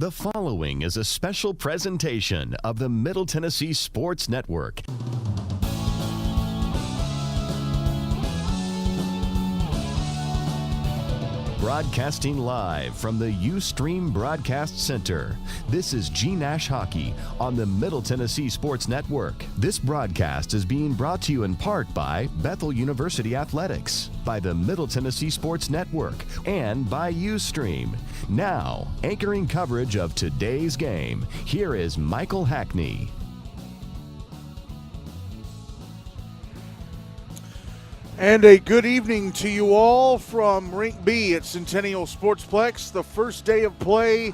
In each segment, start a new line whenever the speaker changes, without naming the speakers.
The following is a special presentation of the Middle Tennessee Sports Network. Broadcasting live from the Ustream Broadcast Center, this is G-Nash Hockey on the Middle Tennessee Sports Network. This broadcast is being brought to you in part by Bethel University Athletics, by the Middle Tennessee Sports Network, and by Ustream. Now, anchoring coverage of today's game, here is Michael Hackney.
And a good evening to you all from Rink B at Centennial Sportsplex, the first day of play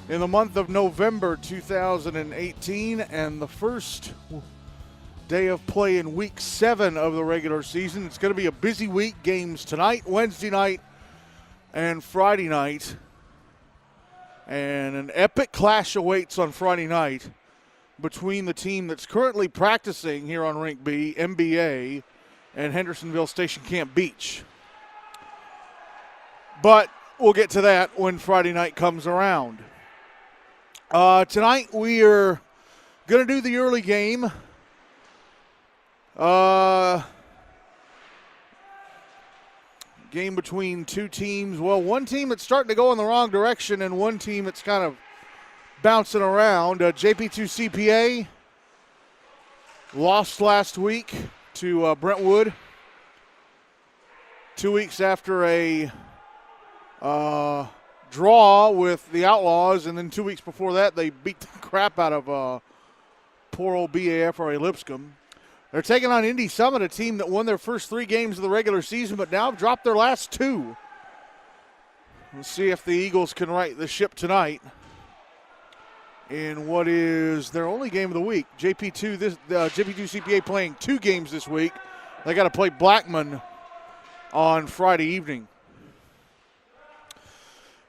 in the month of November 2018, and the first day of play in Week 7 of the regular season. It's going to be a busy week. Games tonight, Wednesday night, and Friday night. And an epic clash awaits on Friday night between the team that's currently practicing here on Rink B, MBA, and Hendersonville Station Camp Beach. But we'll get to that when Friday night comes around. Tonight we are going to do the early game. Game between two teams. Well, one team that's starting to go in the wrong direction and one team that's kind of bouncing around. JP2 CPA lost last week to Brentwood 2 weeks after a draw with the Outlaws, and then 2 weeks before that they beat the crap out of poor old BAF or Lipscomb. They're taking on Indy Summit, a team that won their first 3 games of the regular season but now have dropped their last 2. Let's see if the Eagles can right the ship tonight in what is their only game of the week. JP2 CPA playing 2 games this week. They got to play Blackman on Friday evening.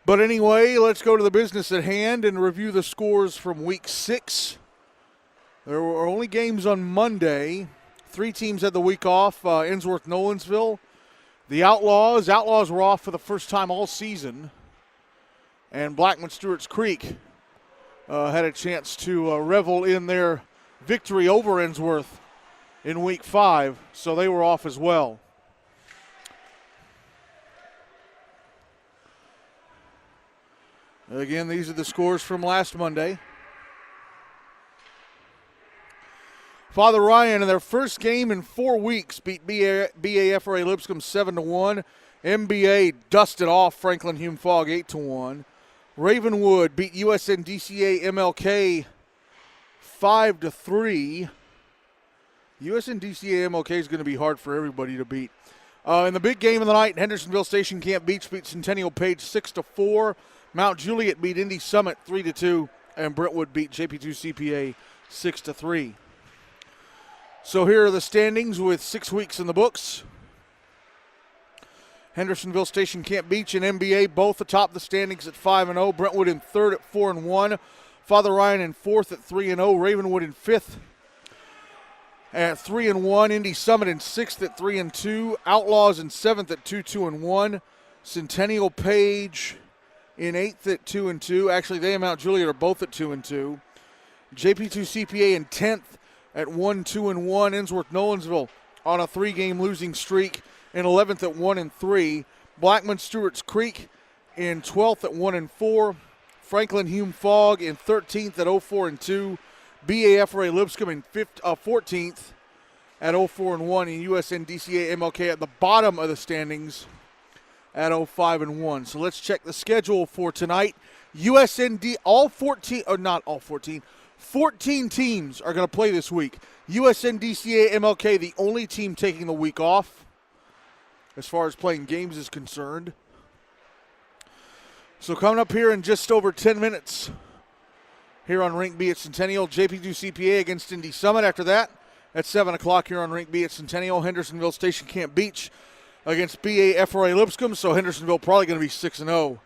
But anyway, let's go to the business at hand and review the scores from Week 6. There were only games on Monday. 3 teams had the week off. Ensworth, Nolensville. The Outlaws were off for the first time all season. And Blackman Stewart's Creek had a chance to revel in their victory over Ensworth in Week 5, so they were off as well. Again, these are the scores from last Monday. Father Ryan, in their first game in 4 weeks, beat BAFRA Lipscomb 7-1. MBA dusted off Franklin Hume Fogg 8-1. Ravenwood beat USNDCA MLK 5-3. USNDCA MLK is going to be hard for everybody to beat. In the big game of the night, Hendersonville Station Camp Beach beat Centennial Page 6-4. Mount Juliet beat Indy Summit 3-2. And Brentwood beat JP2 CPA 6-3. So here are the standings with 6 weeks in the books. Hendersonville Station Camp Beach and MBA both atop the standings at 5-0. Brentwood in third at 4-1. Father Ryan in fourth at 3-0. Ravenwood in fifth at 3-1. Indy Summit in sixth at 3-2. Outlaws in seventh at 2-1. Centennial Page in eighth at 2-2. Actually, they and Mount Juliet are both at 2-2. JP2 CPA in 10th at 1-2-1. Ensworth Nolensville on a 3-game losing streak in 11th at 1-3. Blackman Stewart's Creek in 12th at 1-4. Franklin Hume Fogg in 13th at 0-4-2. BAFRA Lipscomb in 14th at 0-4-1. And USNDCA MLK at the bottom of the standings at 0-5-1. So let's check the schedule for tonight. 14 teams are going to play this week. USNDCA MLK, the only team taking the week off as far as playing games is concerned. So coming up here in just over 10 minutes here on Rink B at Centennial, JP2 CPA against Indy Summit. After that, at 7 o'clock here on Rink B at Centennial, Hendersonville Station Camp Beach against BAFRA Lipscomb. So Hendersonville probably going to be 6-0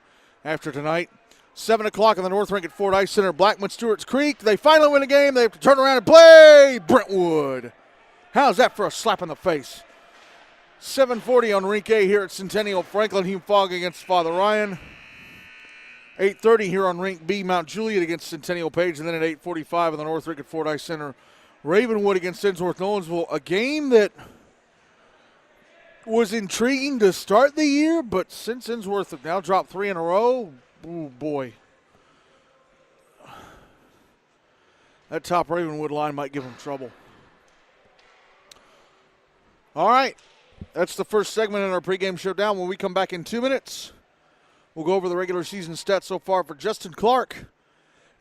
after tonight. 7 o'clock on the North Rink at Ford Ice Center, Blackman Stewart's Creek. They finally win a game. They have to turn around and play Brentwood. How's that for a slap in the face? 7:40 on Rink A here at Centennial. Franklin Hume Fogg against Father Ryan. 8:30 here on Rink B, Mount Juliet against Centennial Page, and then at 8:45 in the North Rickett Fordyce Center, Ravenwood against Dinsworth Nolensville. A game that was intriguing to start the year, but since Dinsworth have now dropped 3 in a row, oh boy. That top Ravenwood line might give them trouble. All right, that's the first segment in our pregame showdown. When we come back in 2 minutes, we'll go over the regular season stats so far for Justin Clark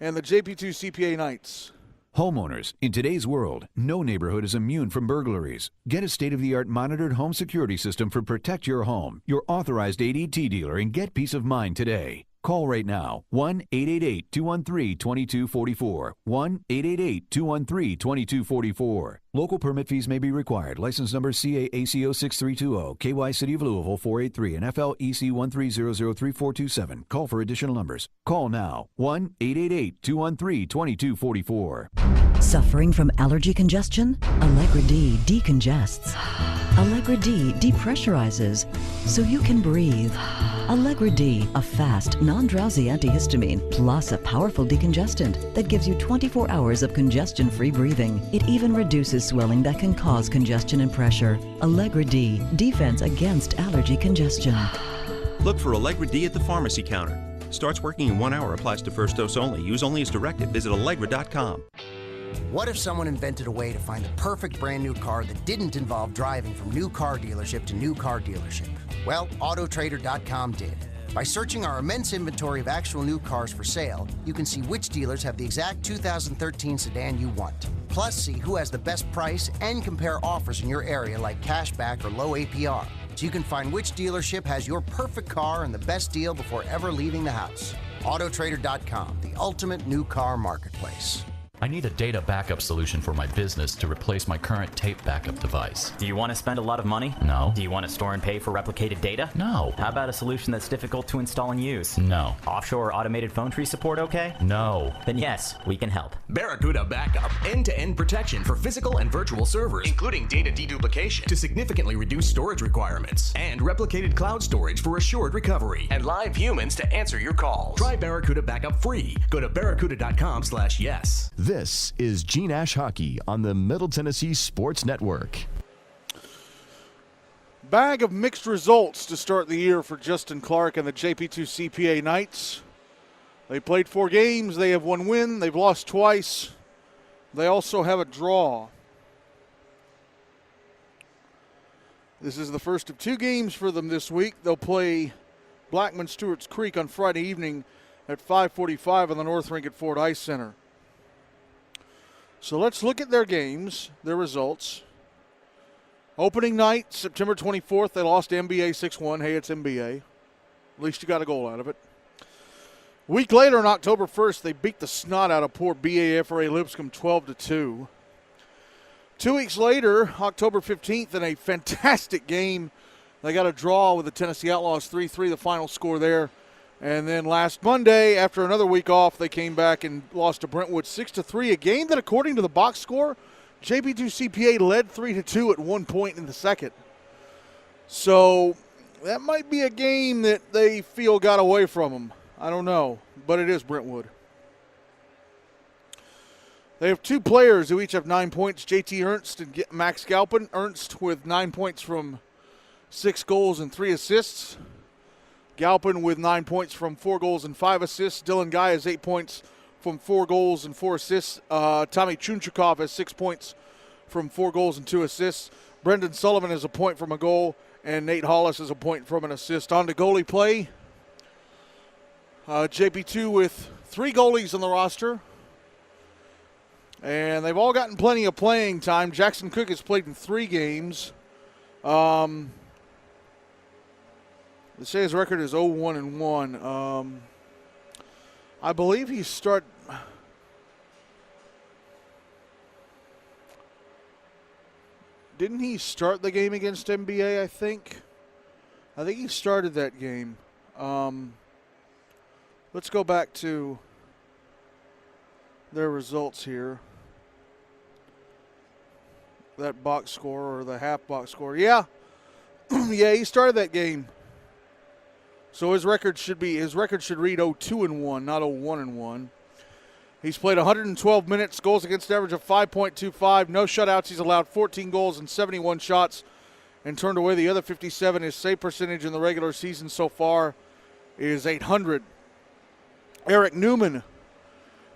and the JP2 CPA Knights.
Homeowners, in today's world, no neighborhood is immune from burglaries. Get a state-of-the-art monitored home security system for Protect Your Home, your authorized ADT dealer, and get peace of mind today. Call right now, 1-888-213-2244, 1-888-213-2244. Local permit fees may be required. License number CAACO 6320, KY City of Louisville 483, and FLEC 130034427. Call for additional numbers. Call now, 1-888-213-2244.
Suffering from allergy congestion? Allegra D decongests. Allegra D depressurizes so you can breathe. Allegra D, a fast, non-drowsy antihistamine, plus a powerful decongestant that gives you 24 hours of congestion-free breathing. It even reduces swelling that can cause congestion and pressure. Allegra D, defense against allergy congestion.
Look for Allegra D at the pharmacy counter. Starts working in 1 hour, applies to first dose only. Use only as directed. Visit Allegra.com.
What if someone invented a way to find the perfect brand new car that didn't involve driving from new car dealership to new car dealership? Well, Autotrader.com did. By searching our immense inventory of actual new cars for sale, you can see which dealers have the exact 2013 sedan you want. Plus, see who has the best price and compare offers in your area like cashback or low APR. So you can find which dealership has your perfect car and the best deal before ever leaving the house. Autotrader.com, the ultimate new car marketplace.
I need a data backup solution for my business to replace my current tape backup device.
Do you want to spend a lot of money?
No.
Do you want to store and pay for replicated data?
No.
How about a solution that's difficult to install and use?
No.
Offshore or automated phone tree support okay?
No.
Then yes, we can help.
Barracuda Backup, end-to-end protection for physical and virtual servers, including data deduplication to significantly reduce storage requirements, and replicated cloud storage for assured recovery, and live humans to answer your calls. Try Barracuda Backup free. Go to barracuda.com/yes.
This is G Nash Hockey on the Middle Tennessee Sports Network.
Bag of mixed results to start the year for Justin Clark and the JP2 CPA Knights. They played 4 games. They have 1 win. They've lost twice. They also have a draw. This is the first of 2 games for them this week. They'll play Blackman Stewart's Creek on Friday evening at 5:45 on the North Rink at Fordyce Center. So let's look at their games, their results. Opening night, September 24th, they lost to MBA 6-1. Hey, it's MBA. At least you got a goal out of it. Week later, on October 1st, they beat the snot out of poor BAFRA Lipscomb 12-2. 2 weeks later, October 15th, in a fantastic game, they got a draw with the Tennessee Outlaws 3-3, the final score there. And then last Monday, after another week off, they came back and lost to Brentwood 6-3, a game that, according to the box score, JP2 CPA led 3-2 at one point in the second. So that might be a game that they feel got away from them. I don't know, but it is Brentwood. They have 2 players who each have 9 points, JT Ernst and Max Galpin. Ernst with 9 points from 6 goals and 3 assists. Galpin with 9 points from 4 goals and 5 assists. Dylan Guy has 8 points from 4 goals and 4 assists. Tommy Chunchikov has 6 points from 4 goals and 2 assists. Brendan Sullivan has a point from a goal, and Nate Hollis has a point from an assist. On to goalie play. JP2 with 3 goalies on the roster, and they've all gotten plenty of playing time. Jackson Cook has played in 3 games. They say his record is 0-1-1. I believe he didn't he start the game against MBA, I think? I think he started that game. Let's go back to their results here. That box score or the half box score. Yeah. Yeah, he started that game. So his record should read 0-2-1, not 0-1-1. He's played 112 minutes, goals against average of 5.25, no shutouts. He's allowed 14 goals and 71 shots and turned away the other 57. His save percentage in the regular season so far is .800. Eric Newman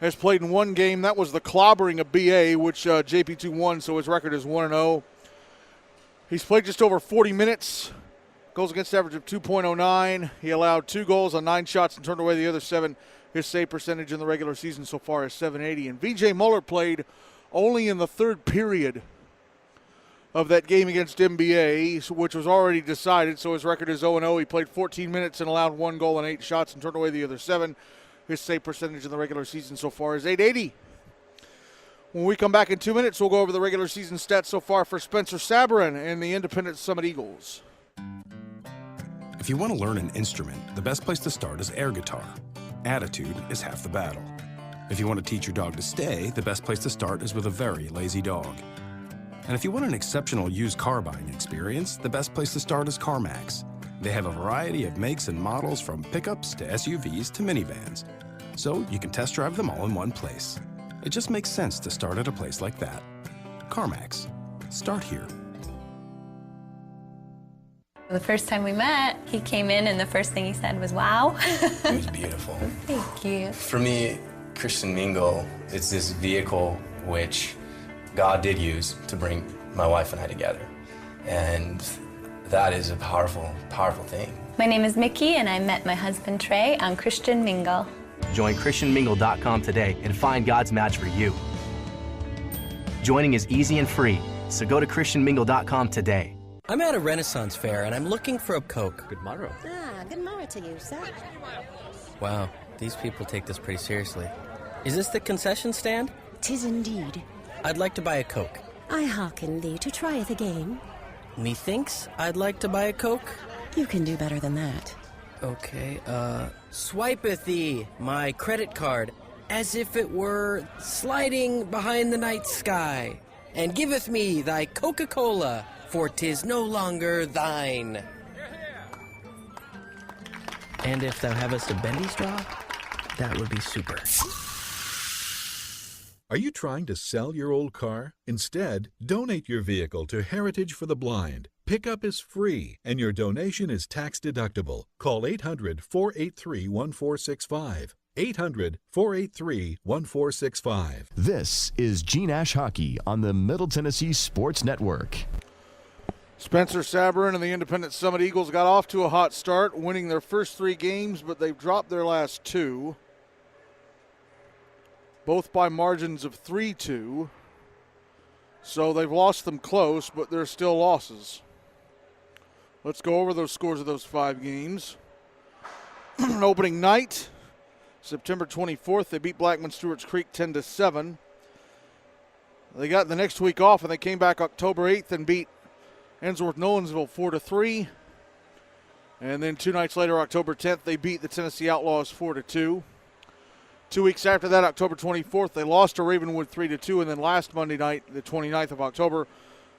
has played in one game. That was the clobbering of BA, which JP2 won, so his record is 1-0. He's played just over 40 minutes, goals against average of 2.09. He allowed 2 goals on 9 shots and turned away the other 7. His save percentage in the regular season so far is .780. And VJ Muller played only in the third period of that game against MBA, which was already decided, so his record is 0-0. He played 14 minutes and allowed 1 goal and 8 shots and turned away the other 7. His save percentage in the regular season so far is .880. When we come back in 2 minutes, we'll go over the regular season stats so far for Spencer Sabourin and the Independent Summit Eagles.
If you want to learn an instrument, the best place to start is air guitar. Attitude is half the battle. If you want to teach your dog to stay, the best place to start is with a very lazy dog. And if you want an exceptional used car buying experience, the best place to start is CarMax. They have a variety of makes and models from pickups to SUVs to minivans. So you can test drive them all in one place. It just makes sense to start at a place like that. CarMax. Start here.
The first time we met, he came in and the first thing he said was, wow.
It was beautiful.
Thank you.
For me, Christian Mingle, it's this vehicle which God did use to bring my wife and I together. And that is a powerful, powerful thing.
My name is Mickey and I met my husband Trey on Christian Mingle.
Join ChristianMingle.com today and find God's match for you. Joining is easy and free, so go to ChristianMingle.com today.
I'm at a Renaissance fair and I'm looking for a Coke.
Good morrow.
Good morrow to you, sir.
Wow, these people take this pretty seriously. Is this the concession stand?
'Tis indeed.
I'd like to buy a Coke.
I hearken thee to try the game.
Methinks I'd like to buy a Coke?
You can do better than that.
Okay, swipeth thee my credit card as if it were sliding behind the night sky, and giveth me thy Coca-Cola, for 'tis no longer thine. And if thou havest a bendy straw, that would be super.
Are you trying to sell your old car? Instead, donate your vehicle to Heritage for the Blind. Pickup is free, and your donation is tax-deductible. Call 800-483-1465. 800-483-1465.
This is G-Nash Hockey on the Middle Tennessee Sports Network.
Spencer Sabourin and the Independent Summit Eagles got off to a hot start, winning their first 3 games, but they've dropped their last 2. Both by margins of 3-2. So they've lost them close, but they're still losses. Let's go over those scores of those 5 games. Opening night, September 24th, they beat Blackman Stewart's Creek 10-7. They got the next week off, and they came back October 8th and beat Ensworth Nolensville 4-3. And then 2 nights later, October 10th, they beat the Tennessee Outlaws 4-2. 2 weeks after that, October 24th, they lost to Ravenwood 3-2. And then last Monday night, the 29th of October,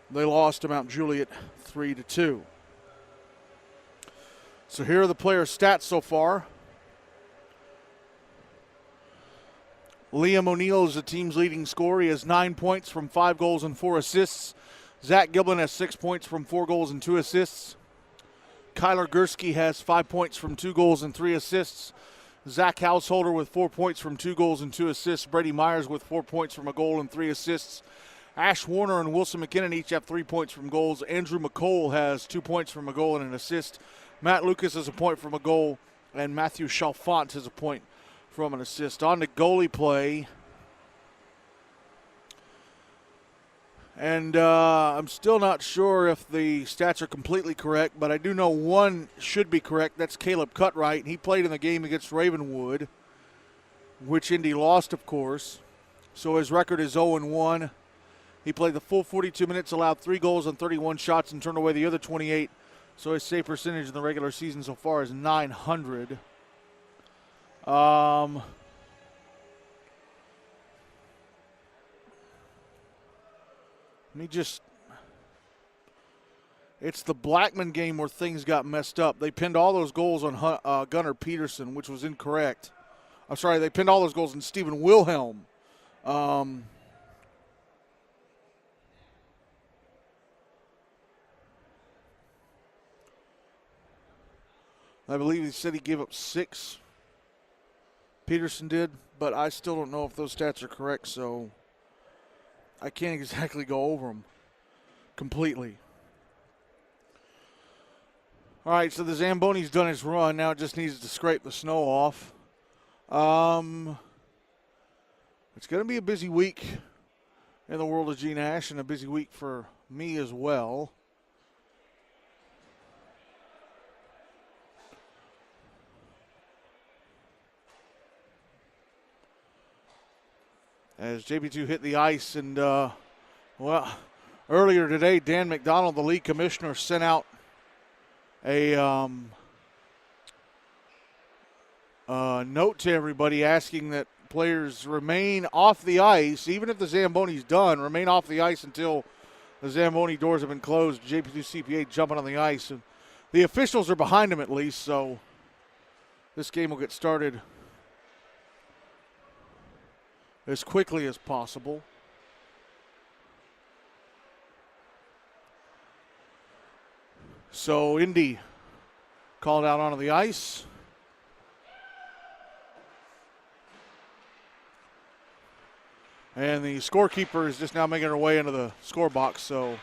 they lost to Mount Juliet 3-2. So here are the player stats so far. Liam O'Neill is the team's leading scorer. He has 9 points from 5 goals and 4 assists. Zach Giblin has 6 points from 4 goals and 2 assists. Kyler Gursky has 5 points from 2 goals and 3 assists. Zach Householder with 4 points from 2 goals and 2 assists. Brady Myers with 4 points from a goal and 3 assists. Ash Warner and Wilson McKinnon each have 3 points from goals. Andrew McCole has 2 points from a goal and an assist. Matt Lucas has a point from a goal. And Matthew Chalfant has a point from an assist. On to goalie play. And I'm still not sure if the stats are completely correct, but I do know one should be correct. That's Caleb Cutright. He played in the game against Ravenwood, which Indy lost, of course. So his record is 0-1. He played the full 42 minutes, allowed 3 goals on 31 shots, and turned away the other 28. So his save percentage in the regular season so far is .900. It's the Blackman game where things got messed up. They pinned all those goals on Gunnar Peterson, which was incorrect. I'm sorry, they pinned all those goals on Stephen Wilhelm. I believe he said he gave up 6. Peterson did, but I still don't know if those stats are correct, so I can't exactly go over them completely. All right, so the Zamboni's done his run. Now it just needs to scrape the snow off. It's going to be a busy week in the world of G Nash and a busy week for me as well. As JP2 hit the ice, and earlier today, Dan McDonald, the league commissioner, sent out a note to everybody asking that players remain off the ice, even if the Zamboni's done, remain off the ice until the Zamboni doors have been closed. JP2 CPA jumping on the ice, and the officials are behind him at least, so this game will get started as quickly as possible. So Indy called out onto the ice. And the scorekeeper is just now making her way into the score box, so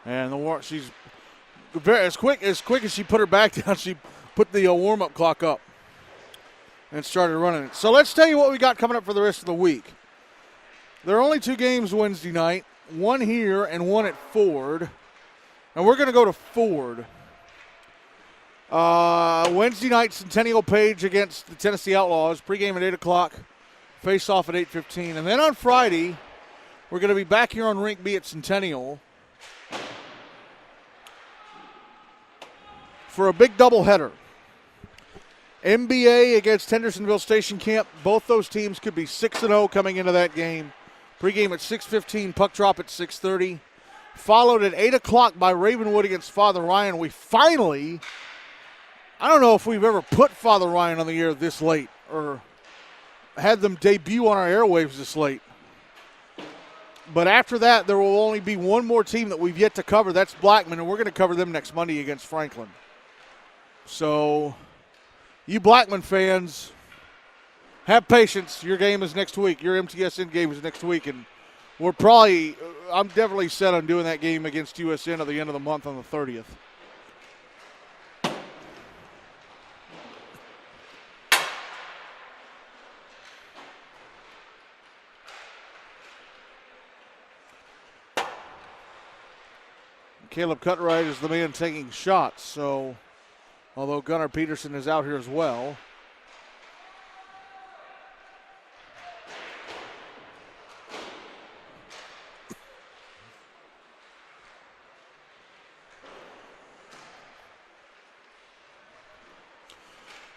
and she's very as quick as she put her back down, she put the warm-up clock up and started running it. So let's tell you what we got coming up for the rest of the week. There are only 2 games Wednesday night, one here and one at Ford. And we're going to go to Ford. Wednesday night, Centennial Page against the Tennessee Outlaws. Pregame at 8 o'clock, face-off at 8:15. And then on Friday, we're going to be back here on Rink B at Centennial for a big doubleheader. MBA against Hendersonville Station Camp. Both those teams could be 6-0 coming into that game. Pregame at 6:15, puck drop at 6:30. Followed at 8 o'clock by Ravenwood against Father Ryan. We finally, I don't know if we've ever put Father Ryan on the air this late or had them debut on our airwaves this late. But after that, there will only be one more team that we've yet to cover. That's Blackman, and we're going to cover them next Monday against Franklin. So, you Blackman fans, have patience. Your game is next week. Your MTSN game is next week. And I'm definitely set on doing that game against USN at the end of the month on the 30th. Caleb Cutright is the man taking shots. So, although Gunnar Peterson is out here as well.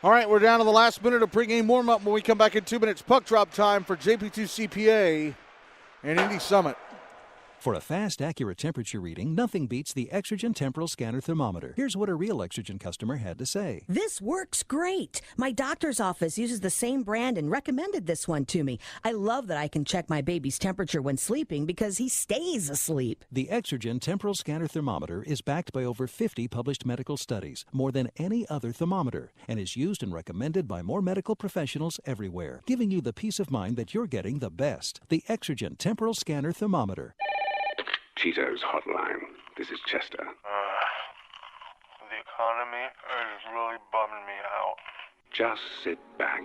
All right, we're down to the last minute of pregame warm-up. When we come back in 2 minutes, puck drop time for JP2 CPA and Indy Summit.
For a fast, accurate temperature reading, nothing beats the Exergen Temporal Scanner Thermometer. Here's what a real Exergen customer had to say.
This works great. My doctor's office uses the same brand and recommended this one to me. I love that I can check my baby's temperature when sleeping because he stays asleep.
The Exergen Temporal Scanner Thermometer is backed by over 50 published medical studies, more than any other thermometer, and is used and recommended by more medical professionals everywhere, giving you the peace of mind that you're getting the best. The Exergen Temporal Scanner Thermometer.
Cheetos Hotline. This is Chester.
The economy is really bumming me out.
Just sit back,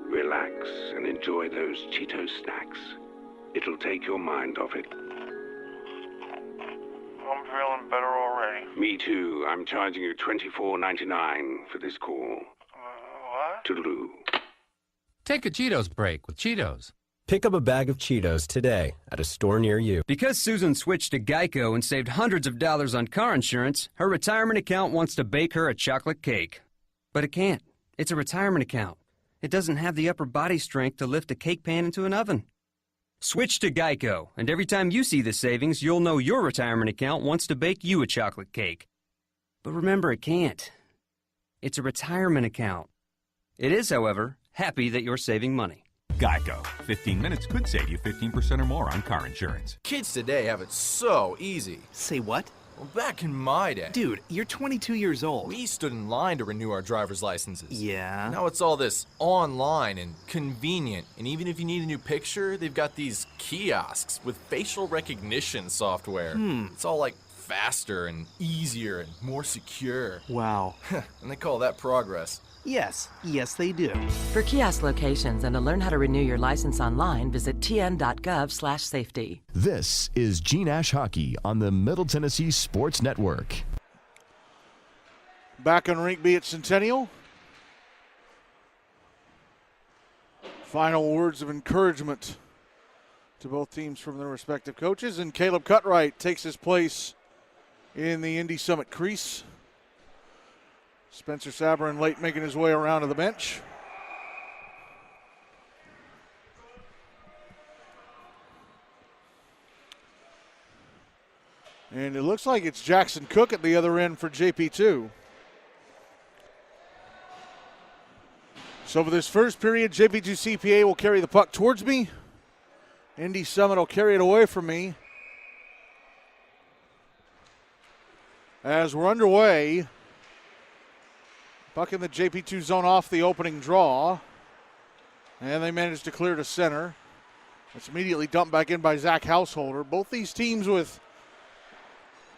relax, and enjoy those Cheetos snacks. It'll take your mind off it.
I'm feeling better already.
Me too. I'm charging you $24.99 for this call.
What?
Toodaloo.
Take a Cheetos break with Cheetos.
Pick up a bag of Cheetos today at a store near you.
Because Susan switched to Geico and saved hundreds of dollars on car insurance, her retirement account wants to bake her a chocolate cake. But it can't. It's a retirement account. It doesn't have the upper body strength to lift a cake pan into an oven. Switch to Geico, and every time you see the savings, you'll know your retirement account wants to bake you a chocolate cake. But remember, it can't. It's a retirement account. It is, however, happy that you're saving money.
Geico. 15 minutes could save you 15% or more on car insurance.
Kids today have it so easy.
Say what?
Well, back in my day.
Dude, you're 22 years old.
We stood in line to renew our driver's licenses.
Yeah.
Now it's all this online and convenient. And even if you need a new picture, they've got these kiosks with facial recognition software. It's all like faster and easier and more secure.
Wow.
And they call that progress.
Yes, they do.
For kiosk locations and to learn how to renew your license online, visit tn.gov/safety.
This is G Nash Hockey on the Middle Tennessee Sports Network.
Back on Rink B at Centennial. Final words of encouragement to both teams from their respective coaches, and Caleb Cutright takes his place in the Indy Summit crease. Spencer Sabrin late making his way around to the bench. And it looks like it's Jackson Cook at the other end for JP2. So for this first period, JP2 CPA will carry the puck towards me. Indy Summit will carry it away from me. As we're underway, puck in the JP2 zone off the opening draw. And they manage to clear to center. It's immediately dumped back in by Zach Householder. Both these teams with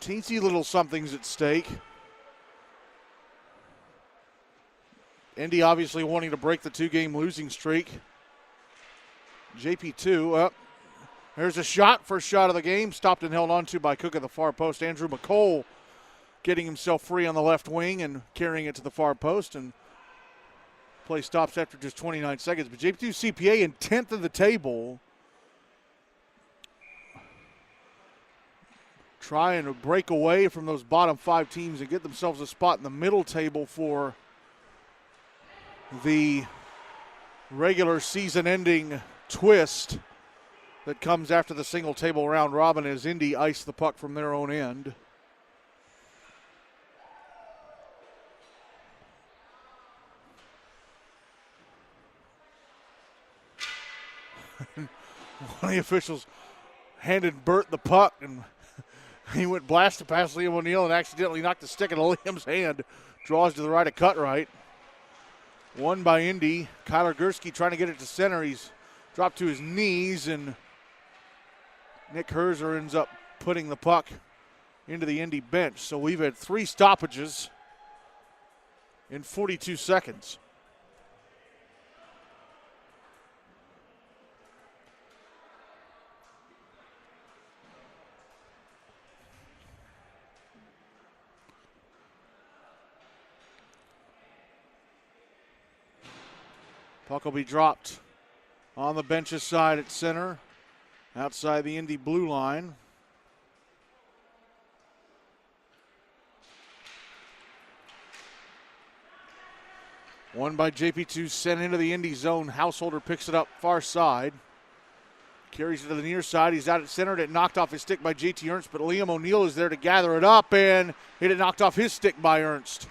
teensy little somethings at stake. Indy obviously wanting to break the two-game losing streak. JP2 there's a shot, first shot of the game. Stopped and held on to by Cook at the far post. Andrew McCole getting himself free on the left wing and carrying it to the far post, and play stops after just 29 seconds. But JP2 CPA in 10th of the table, trying to break away from those bottom 5 teams and get themselves a spot in the middle table for the regular season-ending twist that comes after the single table round robin as Indy ice the puck from their own end. One of the officials handed Burt the puck, and he went blasting past Liam O'Neill and accidentally knocked the stick into Liam's hand. Draws to the right of Cutright. Won by Indy. Kyler Gursky trying to get it to center. He's dropped to his knees, and Nick Herzer ends up putting the puck into the Indy bench. So we've had 3 stoppages in 42 seconds. Puck will be dropped on the bench's side at center, outside the Indy blue line. One by JP2, sent into the Indy zone. Householder picks it up far side. Carries it to the near side. He's out at center. It knocked off his stick by JT Ernst, but Liam O'Neill is there to gather it up, and hit it knocked off his stick by Ernst.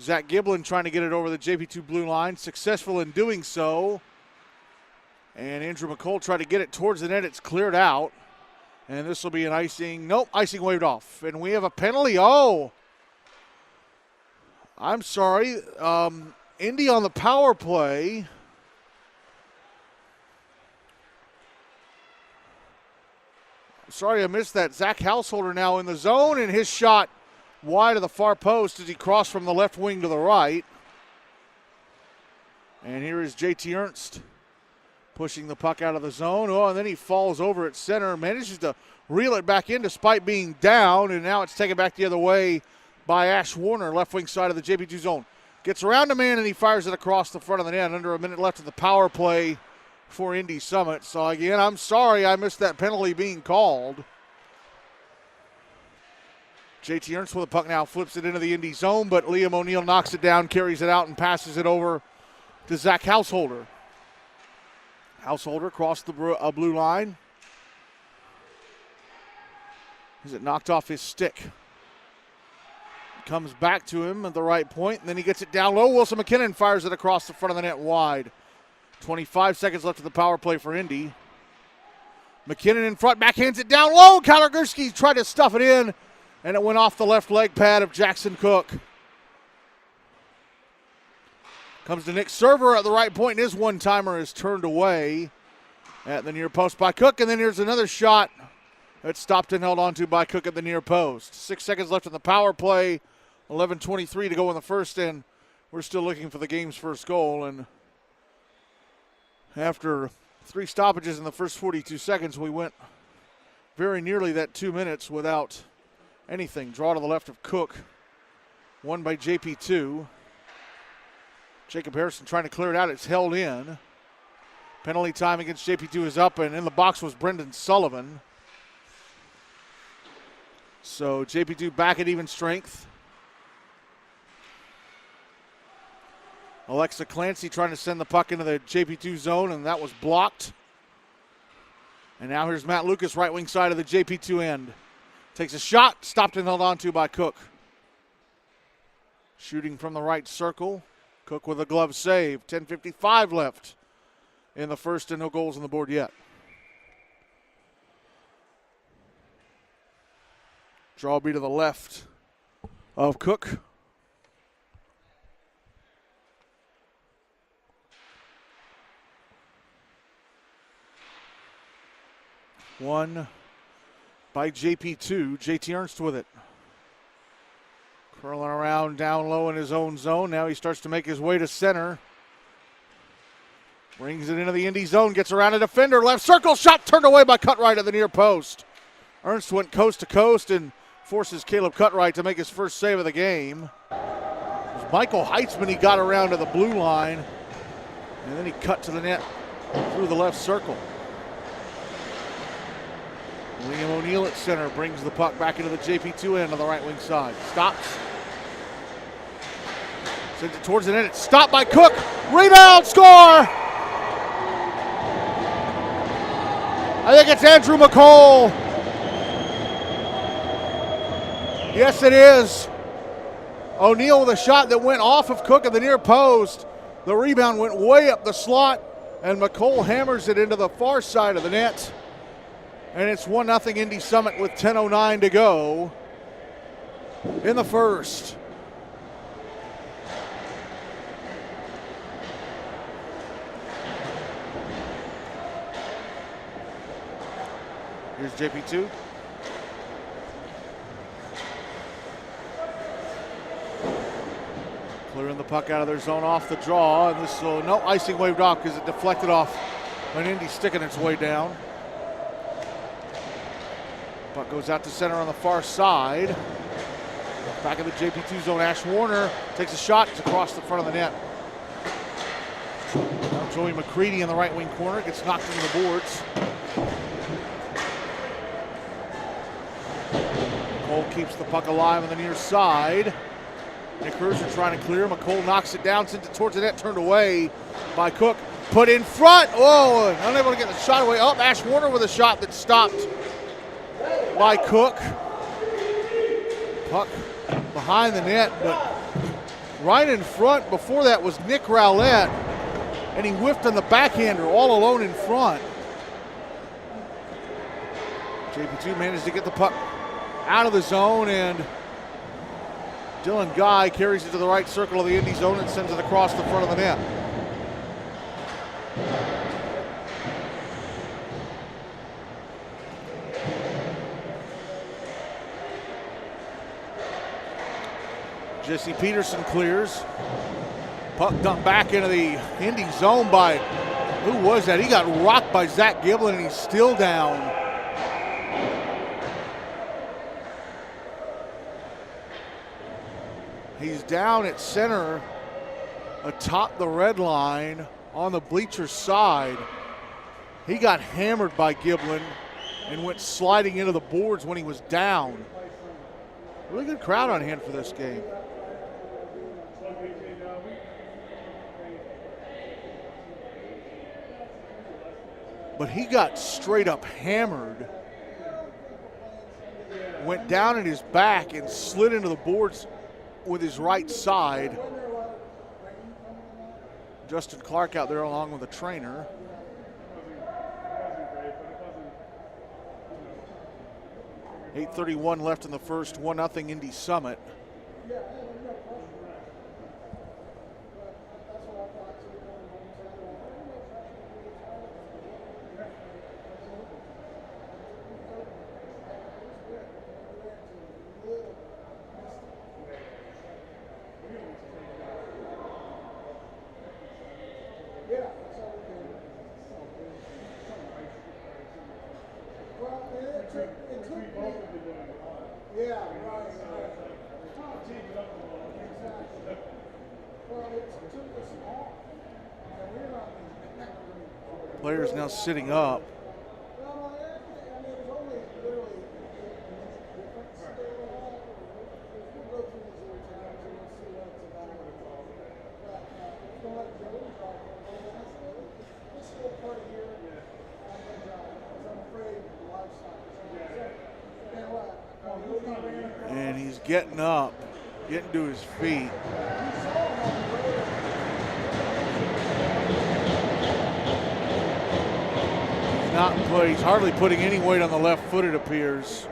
Zach Giblin trying to get it over the JP2 blue line, successful in doing so. And Andrew McCole tried to get it towards the net. It's cleared out. And this will be an icing. Nope, icing waved off. And we have a penalty. Oh, I'm sorry. Indy on the power play. Sorry, I missed that. Zach Householder now in the zone, and his shot wide of the far post as he crossed from the left wing to the right. And here is JT Ernst pushing the puck out of the zone. Oh, and then he falls over at center, manages to reel it back in despite being down, and now it's taken back the other way by Ash Warner, left wing side of the JP2 zone. Gets around a man, and he fires it across the front of the net. Under a minute left of the power play for Indy Summit. So again, I'm sorry I missed that penalty being called. JT Ernst with the puck now, flips it into the Indy zone, but Liam O'Neill knocks it down, carries it out, and passes it over to Zach Householder. Householder across the blue line. Is it knocked off his stick? Comes back to him at the right point, and then he gets it down low. Wilson McKinnon fires it across the front of the net wide. 25 seconds left of the power play for Indy. McKinnon in front, backhands it down low. Kyler Gursky tried to stuff it in, and it went off the left leg pad of Jackson Cook. Comes to Nick Server at the right point, and his one-timer is turned away at the near post by Cook, and then here's another shot that's stopped and held onto by Cook at the near post. 6 seconds left in the power play, 11:23 to go in the first, and we're still looking for the game's first goal, and after 3 stoppages in the first 42 seconds, we went very nearly that 2 minutes without anything. Draw to the left of Cook, won by JP2. Jacob Harrison trying to clear it out. It's held in. Penalty time against JP2 is up, and in the box was Brendan Sullivan. So JP2 back at even strength. Alexa Clancy trying to send the puck into the JP2 zone, and that was blocked. And now here's Matt Lucas, right wing side of the JP2 end. Takes a shot, stopped and held onto by Cook. Shooting from the right circle. Cook with a glove save. 10:55 left in the first, and no goals on the board yet. Draw be to the left of Cook. One by JP2. JT Ernst with it. Curling around down low in his own zone. Now he starts to make his way to center. Brings it into the Indy zone. Gets around a defender. Left circle shot turned away by Cutright at the near post. Ernst went coast to coast and forces Caleb Cutright to make his first save of the game. It was Michael Heitzman. He got around to the blue line. And then he cut to the net through the left circle. Liam O'Neill at center brings the puck back into the JP2 end on the right wing side. Stops. Sends it towards the net. It's stopped by Cook. Rebound, score! I think it's Andrew McCall. Yes, it is. O'Neill with a shot that went off of Cook at the near post. The rebound went way up the slot, and McCall hammers it into the far side of the net. And it's 1-0 Indy Summit with 10:09 to go in the first. Here's JP2. Clearing the puck out of their zone off the draw, and this no icing waved off because it deflected off an Indy sticking its way down. Puck goes out to center on the far side. Back in the JP2 zone, Ash Warner takes a shot. It's across the front of the net. Now Joey McCready in the right wing corner gets knocked into the boards. Cole keeps the puck alive on the near side. Nick Herzer trying to clear. McCole knocks it down, sends it towards the net, turned away by Cook. Put in front. Oh, unable to get the shot away. Oh, Ash Warner with a shot that stopped by Cook. Puck behind the net, but right in front before that was Nick Rowlett, and he whiffed on the backhander all alone in front. JP2 managed to get the puck out of the zone, and Dylan Guy carries it to the right circle of the Indy zone and sends it across the front of the net. Jesse Peterson clears. Puck dumped back into the Indy zone by, who was that? He got rocked by Zach Giblin, and he's still down. He's down at center atop the red line on the bleacher side. He got hammered by Giblin and went sliding into the boards when he was down. Really good crowd on hand for this game. But he got straight up hammered. Went down in his back and slid into the boards with his right side. Justin Clark out there along with the trainer. .8:31 left in the first, 1-0 Indy Summit. Players now sitting up. And he's getting up, getting to his feet. He's hardly putting any weight on the left foot, it appears.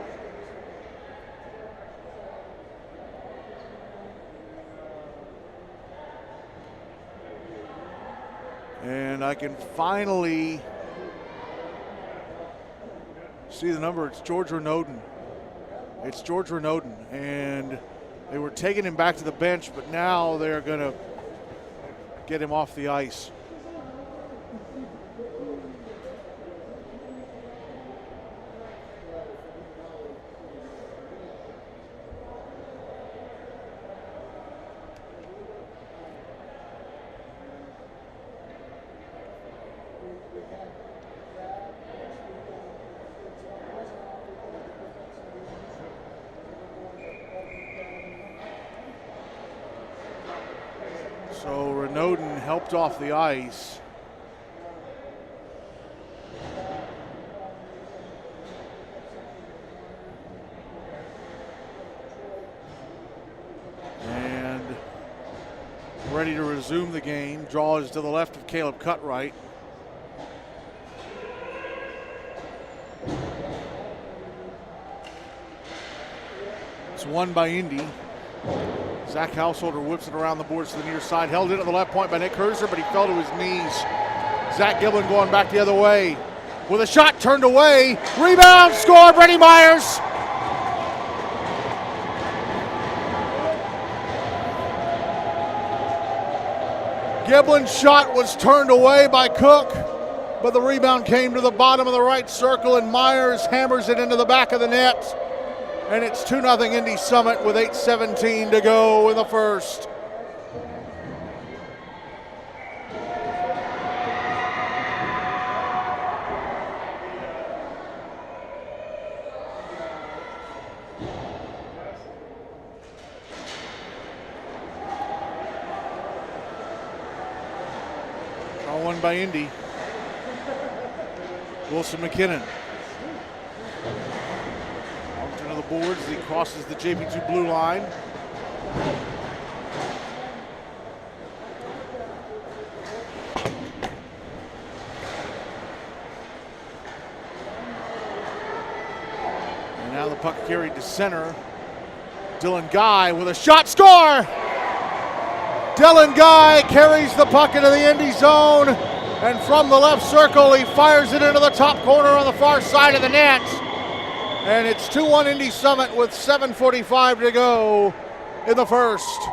And I can finally see the number. It's George Renaudin. It's George Renaudin. And they were taking him back to the bench, but now they're going to get him off the ice. So Renaudin helped off the ice. And ready to resume the game. Draw is to the left of Caleb Cutright. It's won by Indy. Zach Householder whips it around the boards to the near side. Held in at the left point by Nick Herzer, but he fell to his knees. Zach Giblin going back the other way. With a shot turned away. Rebound, score, Brady Myers. Giblin's shot was turned away by Cook, but the rebound came to the bottom of the right circle, and Myers hammers it into the back of the net. And it's 2-0 Indy Summit with 8:17 to go in the first. All won by Indy. Wilson McKinnon. The boards as he crosses the JP2 blue line. And now the puck carried to center. Dylan Guy with a shot, score! Dylan Guy carries the puck into the Indy zone, and from the left circle he fires it into the top corner on the far side of the net. And it's 2-1 Indy Summit with 7:45 to go in the first.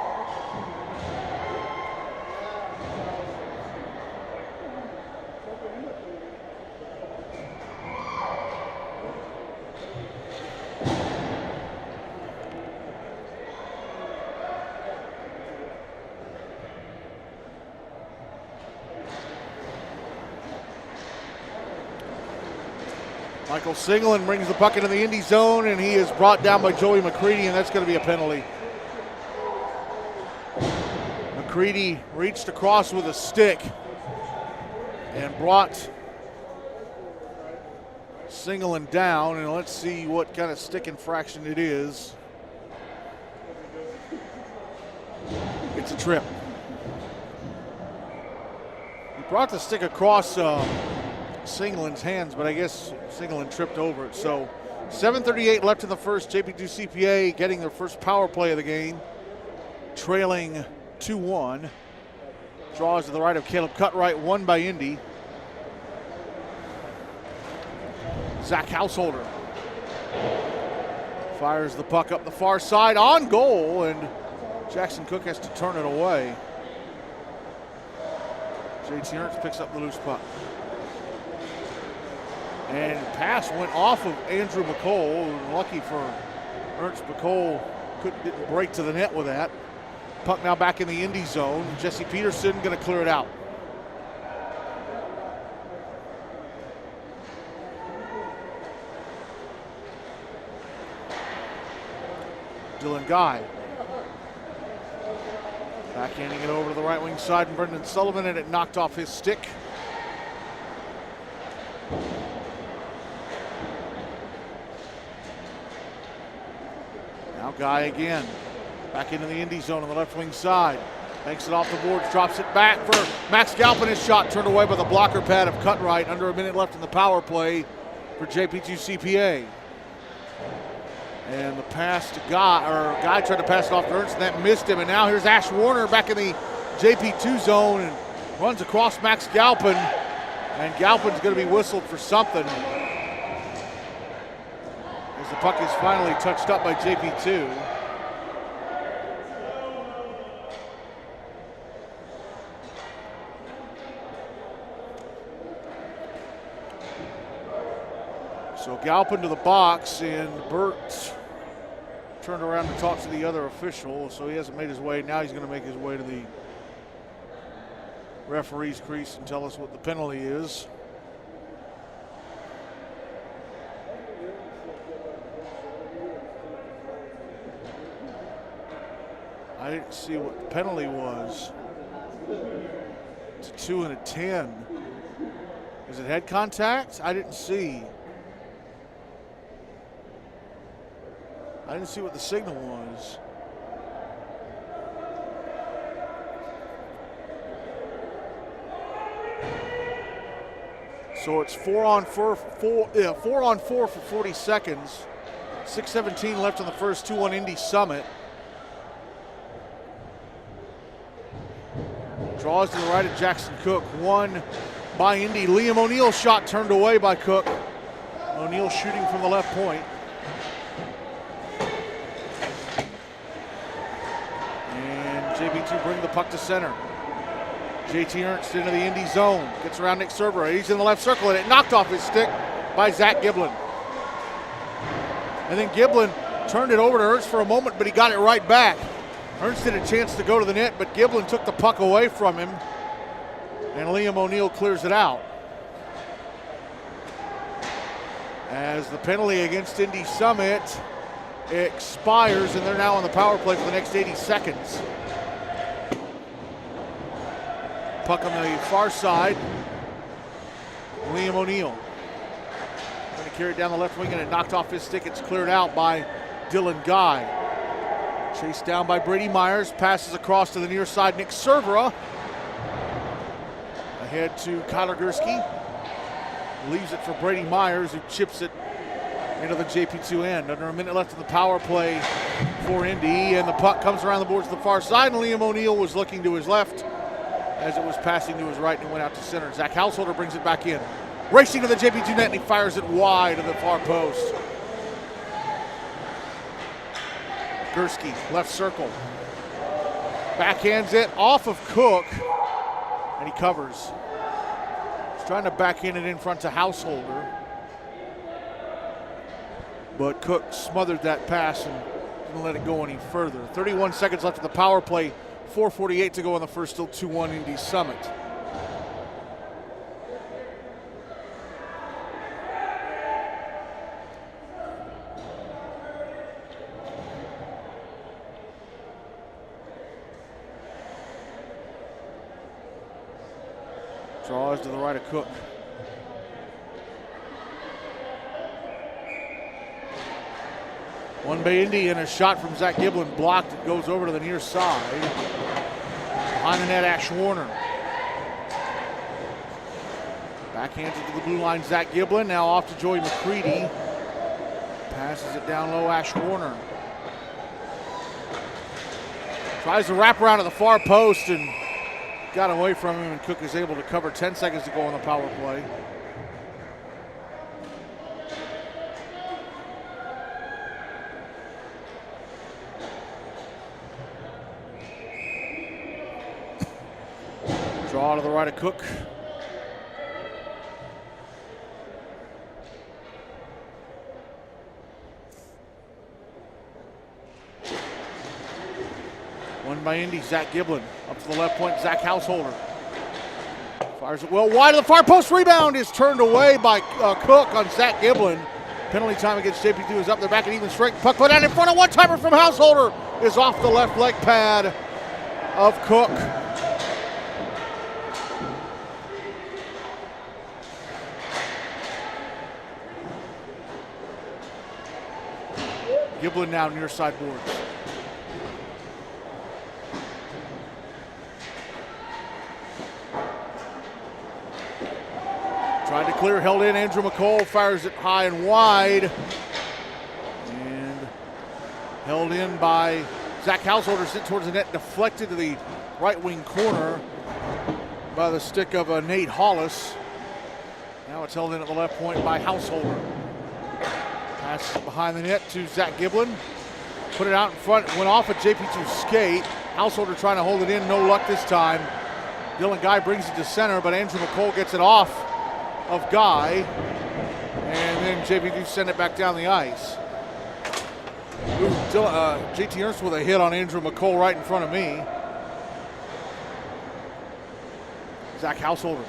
Michael Singelin brings the puck into the Indy zone, and he is brought down by Joey McCready, and that's going to be a penalty. McCready reached across with a stick and brought Singelin down, and let's see what kind of stick infraction it is. It's a trip. He brought the stick across Singelin's hands, but I guess Singelin tripped over it. So 7:38 left in the first. JP2 CPA getting their first power play of the game, trailing 2-1. Draws to the right of Caleb Cutright, won by Indy. Zach Householder fires the puck up the far side on goal, and Jackson Cook has to turn it away. JT Ernst picks up the loose puck. And pass went off of Andrew McCole. Lucky for Ernst, McCole didn't break to the net with that. Puck now back in the Indy zone. Jesse Peterson going to clear it out. Dylan Guy. Backhanding it over to the right wing side, and Brendan Sullivan, and it knocked off his stick. Now Guy again. Back into the Indy zone on the left wing side. Banks it off the boards, drops it back for Max Galpin. His shot turned away by the blocker pad of Cutright. Under a minute left in the power play for JP2 CPA. And the pass to Guy tried to pass it off to Ernst, and that missed him. And now here's Ash Warner back in the JP2 zone and runs across Max Galpin. And Galpin's going to be whistled for something, as the puck is finally touched up by JP2. So Galpin to the box, and Burt turned around to talk to the other official, so he hasn't made his way. Now he's going to make his way to the referee's crease and tell us what the penalty is. I didn't see what the penalty was. It's a 2 and a 10. Is it head contact? I didn't see. I didn't see what the signal was. So it's 4 on 4 for 40 seconds. 6:17 left in the first. 2-1 Indy Summit. Draws to the right of Jackson Cook. Won by Indy. Liam O'Neill's shot turned away by Cook. O'Neill shooting from the left point. JP2 bring the puck to center. JT Ernst into the Indy zone. Gets around Nick Cervera. He's in the left circle, and it knocked off his stick by Zach Giblin. And then Giblin turned it over to Ernst for a moment, but he got it right back. Ernst had a chance to go to the net, but Giblin took the puck away from him, and Liam O'Neill clears it out. As the penalty against Indy Summit expires, and they're now on the power play for the next 80 seconds. Puck on the far side. Liam O'Neill going to carry it down the left wing, and it knocked off his stick. It's cleared out by Dylan Guy. Chased down by Brady Myers. Passes across to the near side. Nick Cervera. Ahead to Kyler Gursky. Leaves it for Brady Myers, who chips it into the JP2 end. Under a minute left in the power play for Indy, and the puck comes around the boards to the far side, and Liam O'Neill was looking to his left as it was passing to his right and went out to center. Zach Householder brings it back in. Racing to the JP2 net, and he fires it wide of the far post. Gursky, left circle. Backhands it off of Cook, and he covers. He's trying to backhand it in front to Householder, but Cook smothered that pass and didn't let it go any further. 31 seconds left in the power play. 4:48 to go in the first, still 2-1 Indy Summit. Draws to the right of Cook. One by Indy and a shot from Zach Giblin blocked. It goes over to the near side. Behind the net, Ash Warner. Backhands it to the blue line, Zach Giblin. Now off to Joey McCready. Passes it down low, Ash Warner. Tries to wrap around to the far post and got away from him, and Cook is able to cover. 10 seconds to go on the power play. Draw to the right of Cook. One by Indy, Zach Giblin. Up to the left point, Zach Householder. Fires it well wide of the far post. Rebound is turned away by Cook on Zach Giblin. Penalty time against JP2 is up. They're back at even strength. Puck put out in front of one-timer from Householder is off the left leg pad of Cook. Giblin now near side boards. Tried to clear, held in. Andrew McCall fires it high and wide. And held in by Zach Householder, sent towards the net, deflected to the right wing corner by the stick of Nate Hollis. Now it's held in at the left point by Householder. Pass behind the net to Zach Giblin. Put it out in front, went off a JP2 skate. Householder trying to hold it in, no luck this time. Dylan Guy brings it to center, but Andrew McCall gets it off of Guy. And then JP2 send it back down the ice. JT Ernst with a hit on Andrew McCall right in front of me. Zach Householder.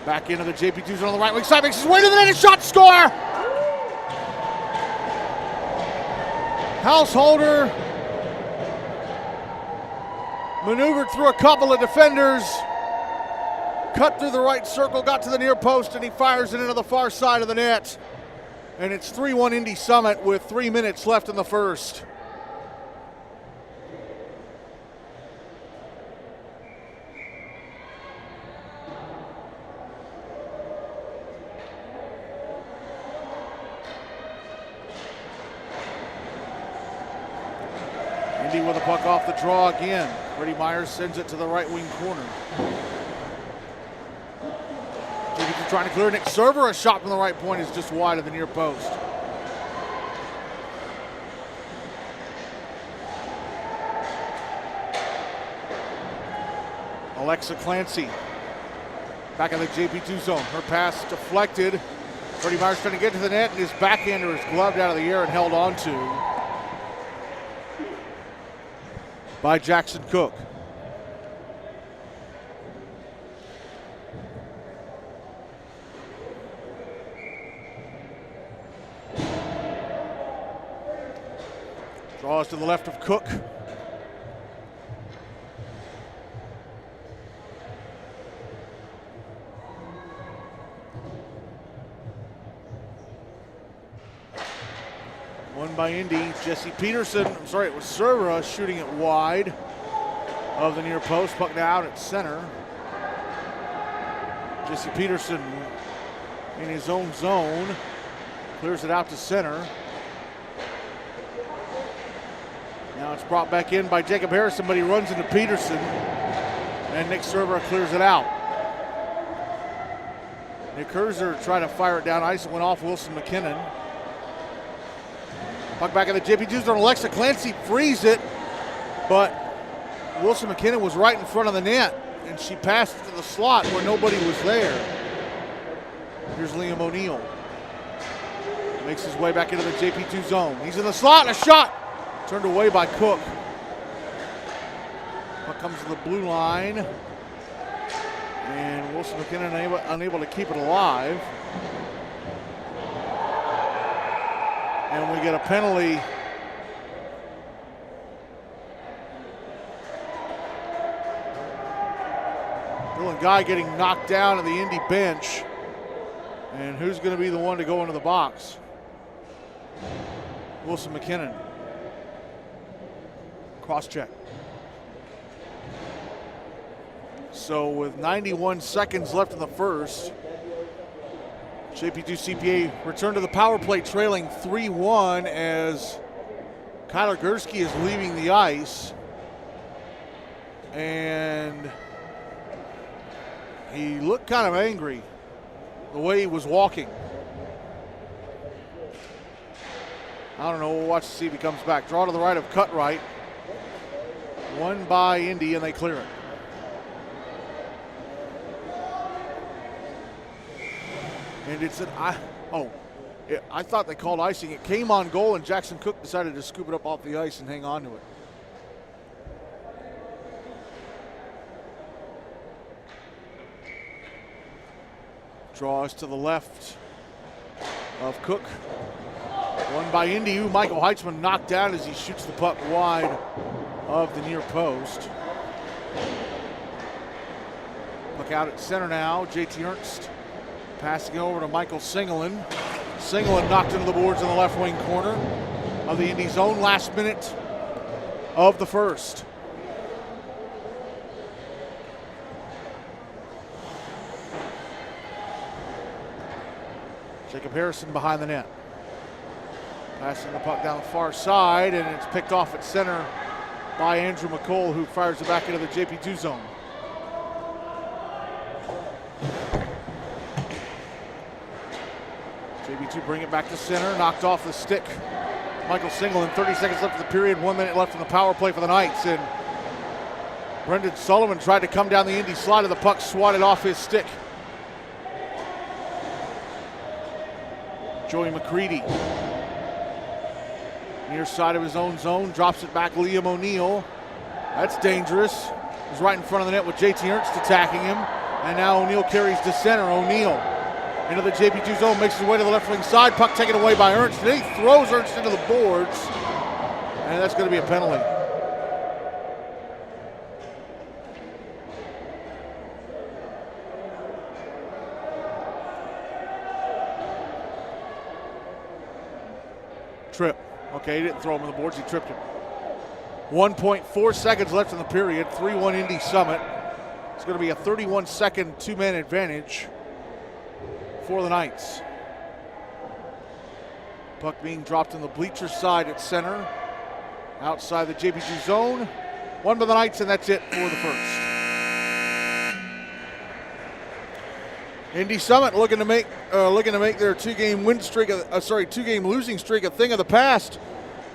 Back into the JP2 zone on the right wing side, makes his way to the net, and shot, score! Householder maneuvered through a couple of defenders, cut through the right circle, got to the near post, and he fires it into the far side of the net. And it's 3-1 Indy Summit with 3 minutes left in the first. Indy with a puck off the draw again. Freddie Myers sends it to the right wing corner. JP2 trying to clear. Nick Server, a shot from the right point is just wide of the near post. Alexa Clancy back in the JP2 zone. Her pass deflected. Freddie Myers trying to get to the net, and his backhander is gloved out of the air and held on to by Jackson Cook. Draws to the left of Cook. One by Indy. Jesse Peterson, I'm sorry, it was Serra shooting it wide of the near post. Puck now out at center. Jesse Peterson in his own zone. Clears it out to center. Now it's brought back in by Jacob Harrison, but he runs into Peterson. And Nick Server clears it out. Nick Herzer tried to fire it down ice. It went off Wilson McKinnon. Puck back in the JP2 zone. Alexa Clancy frees it, but Wilson McKinnon was right in front of the net, and she passed to the slot where nobody was there. Here's Liam O'Neill. Makes his way back into the JP2 zone. He's in the slot, and a shot turned away by Cook. Puck comes to the blue line, and Wilson McKinnon unable to keep it alive. And we get a penalty. Dylan Guy getting knocked down at the Indy bench. And who's going to be the one to go into the box? Wilson McKinnon. Cross check. So with 91 seconds left in the first, JP2 CPA return to the power play trailing 3-1 as Kyler Gursky is leaving the ice. And he looked kind of angry the way he was walking. I don't know, we'll watch to see if he comes back. Draw to the right of Cutright. One by Indy and they clear it. And it's I thought they called icing. It came on goal and Jackson Cook decided to scoop it up off the ice and hang on to it. Draws to the left of Cook. One by Indy, who Michael Heitzman knocked down as he shoots the puck wide of the near post. Puck out at center now. JT Ernst passing it over to Michael Singelin. Singelin knocked into the boards in the left wing corner of the Indy zone. Last minute of the first. Jacob Harrison behind the net. Passing the puck down the far side, and it's picked off at center by Andrew McCall, who fires it back into the JP2 zone. JP2 bring it back to center, knocked off the stick. Michael Singelin, 30 seconds left of the period, 1 minute left in the power play for the Knights, and Brendan Sullivan tried to come down the Indy slide, and the puck swatted off his stick. Joey McCready, near side of his own zone, drops it back. Liam O'Neill, that's dangerous. He's right in front of the net with JT Ernst attacking him, and now O'Neill carries to center. O'Neill into the JP2 zone, makes his way to the left wing side. Puck taken away by Ernst, and he throws Ernst into the boards, and that's going to be a penalty. Trip. Okay, he didn't throw him on the boards, he tripped him. 1.4 seconds left in the period, 3-1 Indy Summit. It's going to be a 31-second two-man advantage for the Knights. Puck being dropped on the bleacher side at center. Outside the JP2 zone. One by the Knights, and that's it for the first. Indy Summit looking to make their two-game losing streak a thing of the past.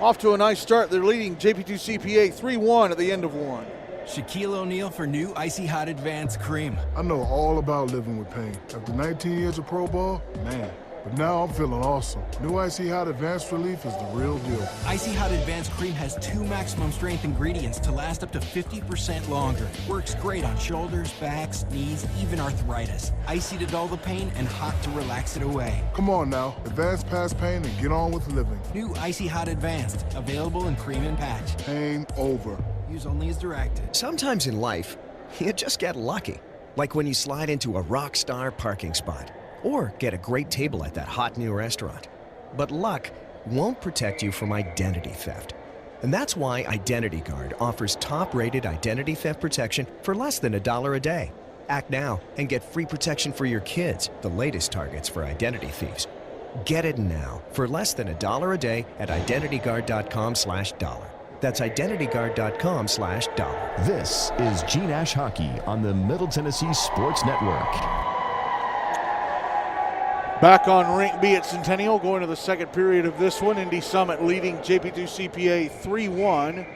Off to a nice start. They're leading JP2 CPA 3-1 at the end of one.
Shaquille O'Neal for new Icy Hot Advanced Cream.
I know all about living with pain. After 19 years of pro ball, man. But now I'm feeling awesome. New Icy Hot Advanced Relief is the real deal.
Icy Hot Advanced Cream has 2 maximum strength ingredients to last up to 50% longer. Works great on shoulders, backs, knees, even arthritis. Icy to dull the pain and hot to relax it away.
Come on now, advance past pain and get on with living.
New Icy Hot Advanced, available in cream and patch.
Pain over.
Use only as directed.
Sometimes in life, you just get lucky. Like when you slide into a rock star parking spot. Or get a great table at that hot new restaurant. But luck won't protect you from identity theft. And that's why Identity Guard offers top-rated identity theft protection for less than $1 a day. Act now and get free protection for your kids, the latest targets for identity thieves. Get it now for less than $1 a day at identityguard.com/dollar. That's identityguard.com/dollar.
This is G-Nash Hockey on the Middle Tennessee Sports Network.
Back on Rink B at Centennial, going to the second period of this one. Indy Summit leading JP2 CPA 3-1.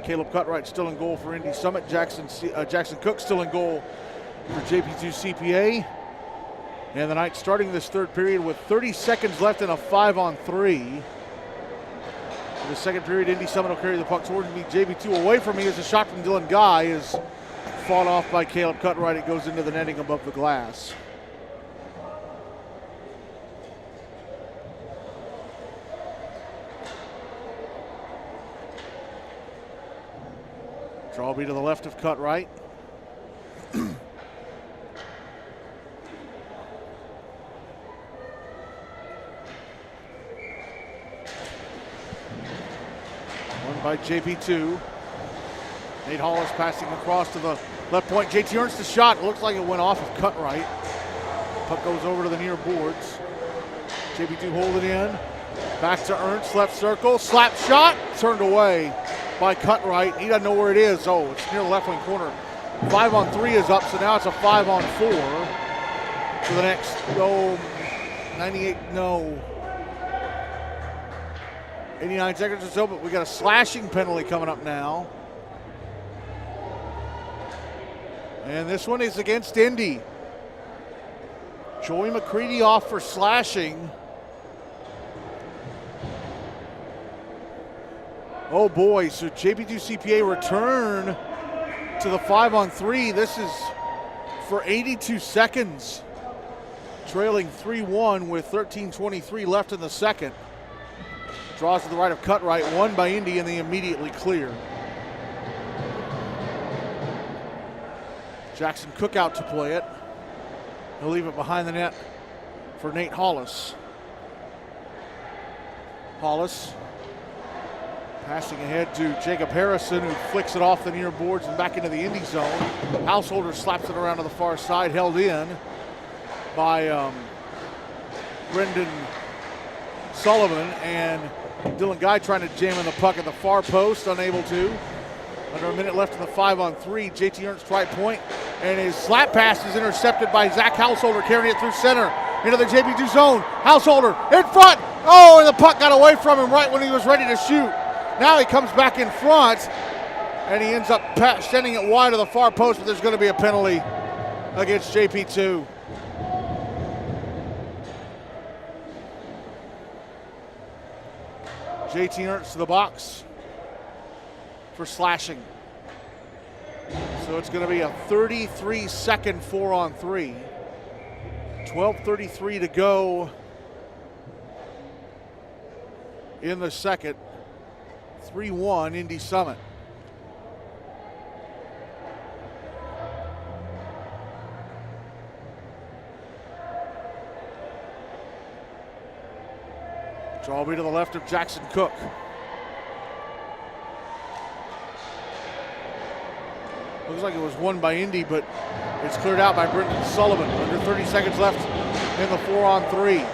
Caleb Cutright still in goal for Indy Summit. Jackson Cook still in goal for JP2 CPA. And the Knights starting this third period with 30 seconds left in a 5-on-3. In the second period, Indy Summit will carry the puck towards me. JP2 away from me as a shot from Dylan Guy is fought off by Caleb Cutright. It goes into the netting above the glass. Draw be to the left of Cutright. by JP2. Nate Hollis passing across to the left point. JT Ernst the shot. It looks like it went off of Cutright. Puck goes over to the near boards. JP2 hold it in. Back to Ernst, left circle. Slap shot. Turned away by Cutright. He doesn't know where it is. Oh, it's near the left wing corner. 5-on-3 is up, so now it's a 5-on-4 for the next, 89 seconds or so, but we got a slashing penalty coming up now. And this one is against Indy. Joey McCready off for slashing. Oh boy, so JP2 CPA return to the 5-on-3. This is for 82 seconds. Trailing 3-1 with 13:23 left in the second. Draws to the right of Cutright, won by Indy, and they immediately clear. Jackson Cook out to play it. He'll leave it behind the net for Nate Hollis. Hollis passing ahead to Jacob Harrison, who flicks it off the near boards and back into the Indy zone. Householder slaps it around to the far side, held in by Brendan Sullivan, and Dylan Guy trying to jam in the puck at the far post, unable to. Under a minute left in the 5-on-3. JT Ernst right point, and his slap pass is intercepted by Zach Householder, carrying it through center into the JP2 zone. Householder in front. Oh, and the puck got away from him right when he was ready to shoot. Now he comes back in front, and he ends up sending it wide to the far post, but there's going to be a penalty against JP2. JT Ernst to the box for slashing. So it's going to be a 33-second 4-on-3. 12:33 to go in the second. 3-1 Indy Summit. Draw will be to the left of Jackson Cook. Looks like it was won by Indy, but it's cleared out by Brendan Sullivan. Under 30 seconds left in the 4-on-3.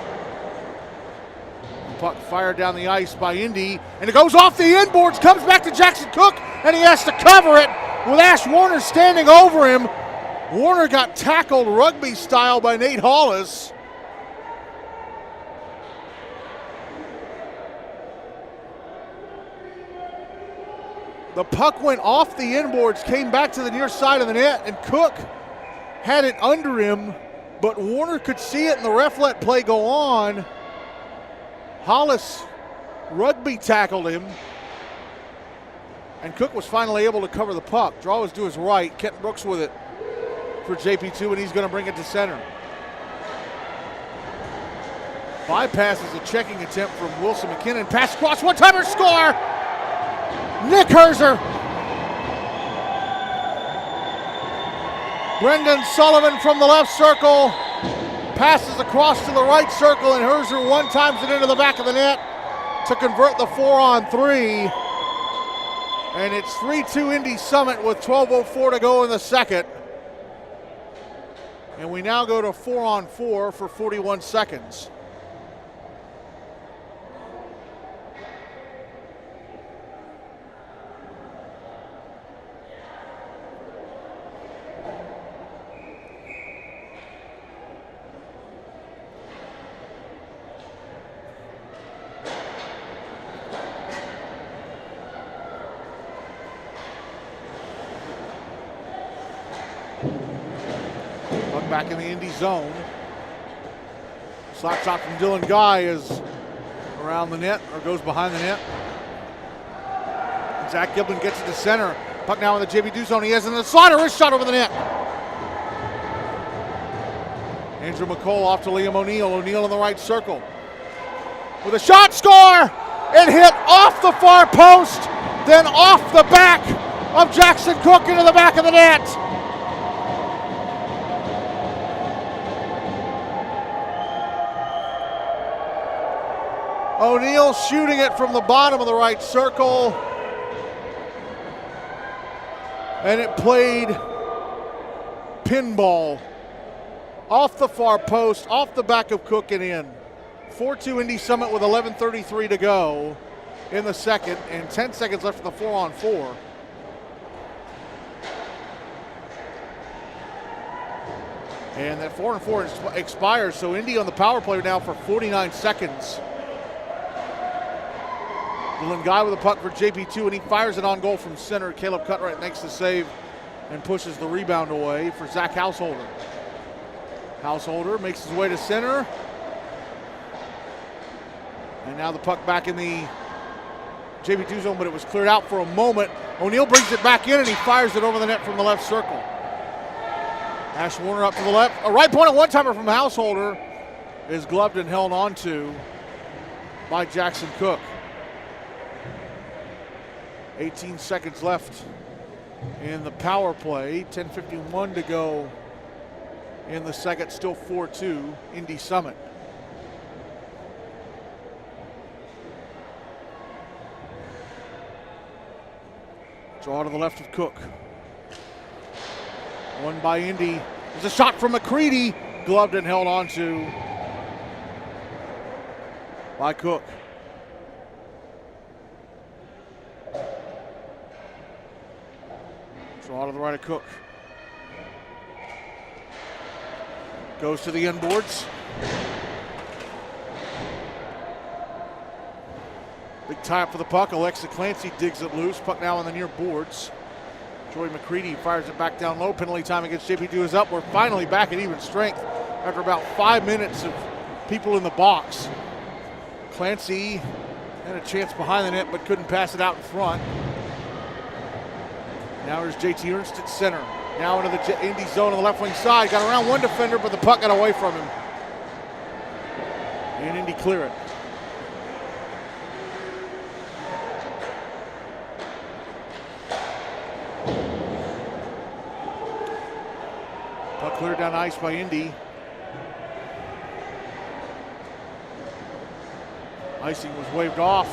Puck fired down the ice by Indy, and it goes off the inboards, comes back to Jackson Cook, and he has to cover it with Ash Warner standing over him. Warner got tackled rugby style by Nate Hollis. The puck went off the inboards, came back to the near side of the net, and Cook had it under him, but Warner could see it, and the ref let play go on. Hollis rugby tackled him, and Cook was finally able to cover the puck. Draw was to his right. Kenton Brooks with it for JP2, and he's going to bring it to center. Bypasses a checking attempt from Wilson McKinnon. Pass across, one-timer, score! Nick Herzer. Brendan Sullivan from the left circle. Passes across to the right circle, and Herzer one-times it into the back of the net to convert the 4-on-3. And it's 3-2 Indy Summit with 12:04 to go in the second. And we now go to 4-on-4 for 41 seconds. Back in the Indy zone. Slap shot from Dylan Guy is around the net, or goes behind the net. Zach Giblin gets it to center. Puck now in the JP2 zone. He has in the slot, a wrist shot over the net. Andrew McCall off to Liam O'Neill. O'Neill in the right circle. With a shot, score! It hit off the far post, then off the back of Jackson Cook into the back of the net. O'Neill shooting it from the bottom of the right circle. And it played pinball off the far post, off the back of Cook and in. 4-2 Indy Summit with 11:33 to go in the second and 10 seconds left for the 4-on-4. And that 4-on-4 expires, so Indy on the power play now for 49 seconds. Dylan Guy with a puck for JP2, and he fires it on goal from center. Caleb Cutright makes the save and pushes the rebound away for Zach Householder. Householder makes his way to center. And now the puck back in the JP2 zone, but it was cleared out for a moment. O'Neill brings it back in, and he fires it over the net from the left circle. Ash Warner up to the left. A right point, a one-timer from Householder is gloved and held onto by Jackson Cook. 18 seconds left in the power play. 10:51 to go in the second. Still 4-2 Indy Summit. Draw to the left of Cook. One by Indy. There's a shot from McCready. Gloved and held onto by Cook. Draw to the right of Cook. Goes to the end boards. Big tie up for the puck. Alexa Clancy digs it loose. Puck now on the near boards. Joey McCready fires it back down low. Penalty time against JP2 is up. We're finally back at even strength after about 5 minutes of people in the box. Clancy had a chance behind the net but couldn't pass it out in front. Now here's JT Ernst at center. Now into the Indy zone on the left wing side. Got around one defender, but the puck got away from him. And Indy clear it. Puck cleared down ice by Indy. Icing was waved off.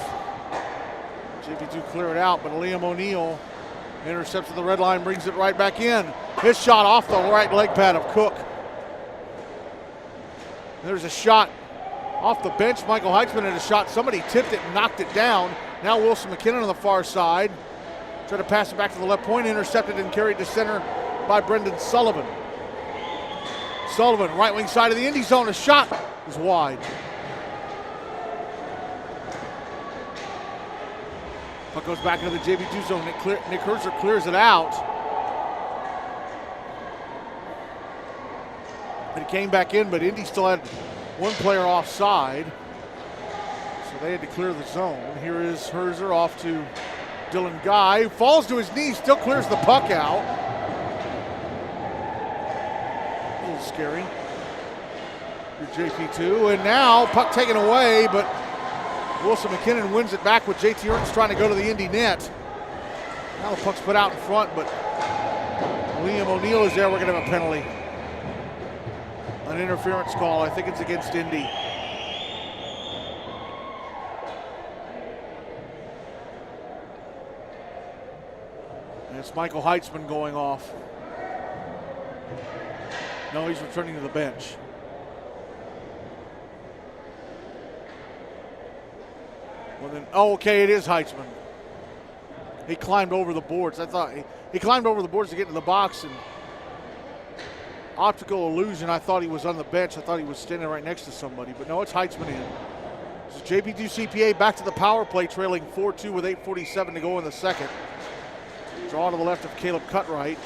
JP2 clear it out, but Liam O'Neill intercepts at the red line, brings it right back in. His shot off the right leg pad of Cook. There's a shot off the bench. Michael Heitzman had a shot. Somebody tipped it and knocked it down. Now Wilson McKinnon on the far side. Try to pass it back to the left point. Intercepted and carried to center by Brendan Sullivan. Sullivan, right wing side of the Indy zone. A shot is wide. Puck goes back into the JV2 zone. Nick Herzer clears it out. And it came back in, but Indy still had one player offside. So they had to clear the zone. Here is Herzer off to Dylan Guy. Falls to his knees, still clears the puck out. A little scary for JP2. And now puck taken away, but Wilson McKinnon wins it back with JT Ernst trying to go to the Indy net. Now the puck's put out in front, but Liam O'Neill is there. We're going to have a penalty. An interference call. I think it's against Indy. And it's Michael Heitzman going off. No, he's returning to the bench. Well then, oh, okay, it is Heitzman. He climbed over the boards. I thought he climbed over the boards to get to the box, and optical illusion, I thought he was on the bench. I thought he was standing right next to somebody, but no, it's Heitzman in. This is JP2 CPA back to the power play, trailing 4-2 with 8:47 to go in the second. Draw to the left of Caleb Cutright.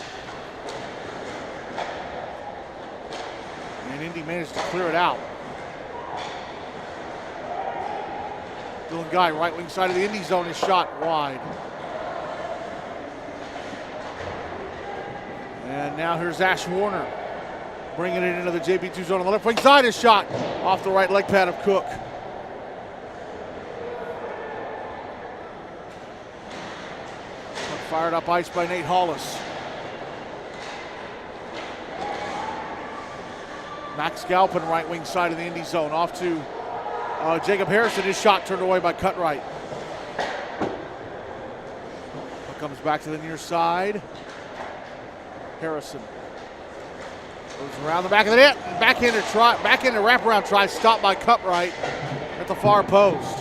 And Indy managed to clear it out. Dylan Guy, right wing side of the Indy zone, is shot wide. And now here's Ash Warner, bringing it into the JP2 zone on the left wing side. Is shot off the right leg pad of Cook. Fired up ice by Nate Hollis. Max Galpin, right wing side of the Indy zone, off to Jacob Harrison. His shot turned away by Cutright. Comes back to the near side. Harrison goes around the back of the net. Backhander wraparound try, stopped by Cutright at the far post.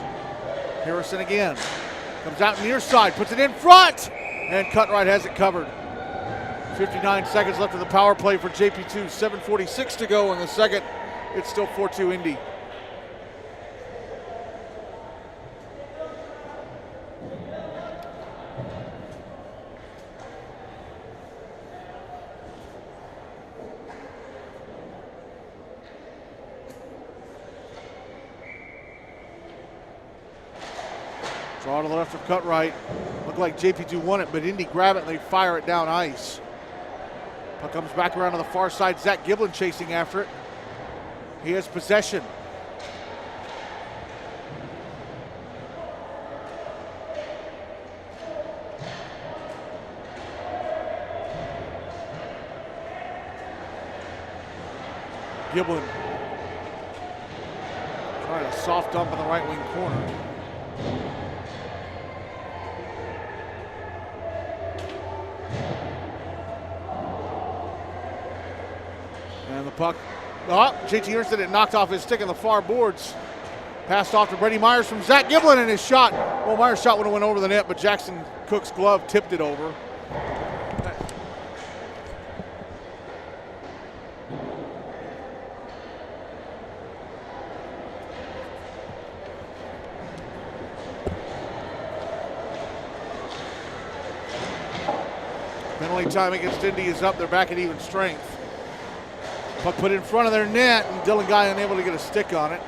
Harrison again. Comes out near side, puts it in front, and Cutright has it covered. 59 seconds left of the power play for JP2. 7:46 to go in the second. It's still 4-2 Indy. Draw to the left of Cutright. Looked like JP2 won it, but Indy grab it and they fire it down ice. Puck comes back around to the far side. Zach Giblin chasing after it. He has possession. Giblin trying a soft dump in the right wing corner. And the puck, JT Ernst it knocked off his stick in the far boards. Passed off to Brady Myers from Zach Giblin, and his shot. Well, Myers' shot would have went over the net, but Jackson Cook's glove tipped it over. Penalty time against Indy is up. They're back at even strength. Puck put in front of their net, and Dylan Guy unable to get a stick on it.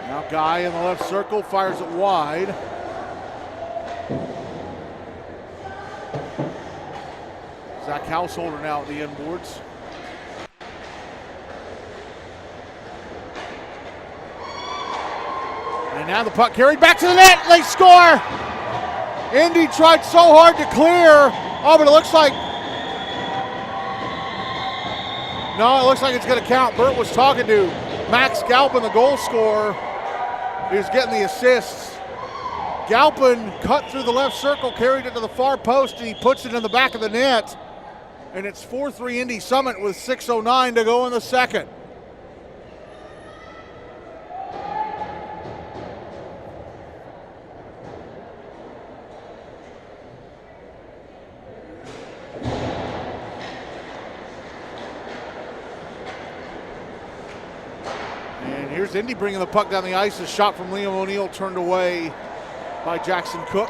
Now Guy in the left circle, fires it wide. Zach Householder now at the end boards. And now the puck carried back to the net. They score. Indy tried so hard to clear. Oh, but it looks like it's going to count. Burt was talking to Max Galpin, the goal scorer. He was getting the assists. Galpin cut through the left circle, carried it to the far post, and he puts it in the back of the net. And it's 4-3 Indy Summit with 6:09 to go in the second. Here's Indy bringing the puck down the ice. A shot from Liam O'Neill turned away by Jackson Cook.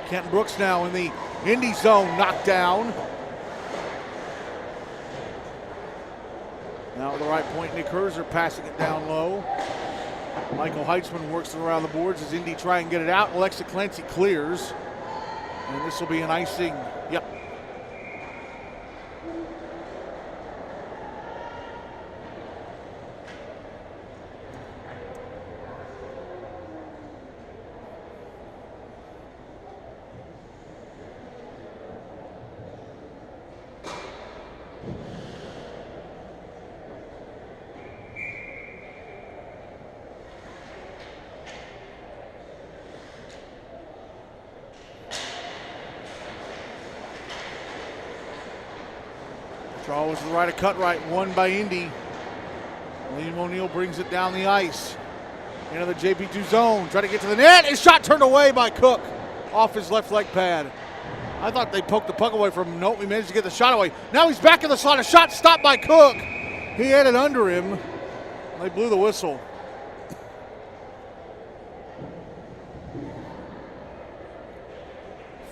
Kenton Brooks now in the Indy zone, knocked down. Now at the right point, Nick Herzer passing it down low. Michael Heitzman works it around the boards as Indy try and get it out. Alexa Clancy clears. And this will be an icing. Yep. Draw was to the right of Cutright, won by Indy. Liam O'Neill brings it down the ice. Into the JP2 zone, try to get to the net. His shot turned away by Cook off his left leg pad. I thought they poked the puck away from him. Nope, he managed to get the shot away. Now he's back in the slot. A shot stopped by Cook. He had it under him. They blew the whistle.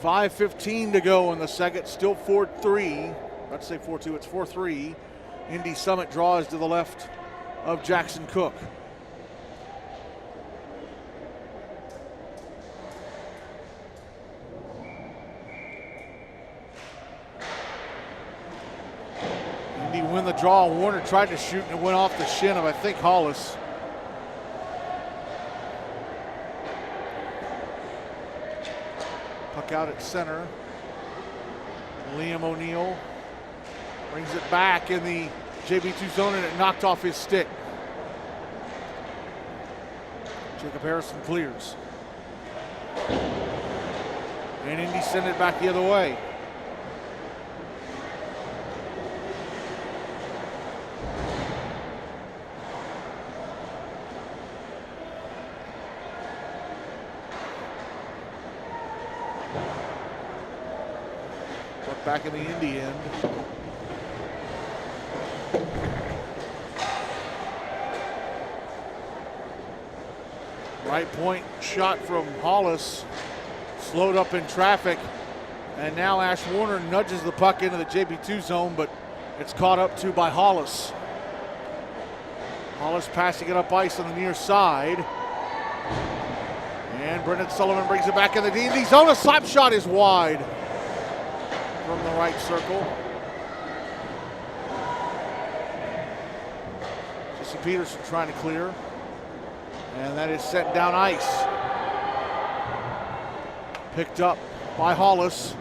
.5:15 to go in the second, still 4-3. I'd say 4-2, it's 4-3. Indy Summit draws to the left of Jackson Cook. Indy win the draw. Warner tried to shoot and it went off the shin of, I think, Hollis. Puck out at center. Liam O'Neill brings it back in the JP2 zone and it knocked off his stick. Jacob Harrison clears. And Indy send it back the other way. Put back in the Indy end. Right point shot from Hollis. Slowed up in traffic. And now Ash Warner nudges the puck into the JP2 zone, but it's caught up to by Hollis. Hollis passing it up ice on the near side. And Brendan Sullivan brings it back in the D zone. A slap shot is wide from the right circle. Jesse Peterson trying to clear. And that is sent down ice. Picked up by Hollis.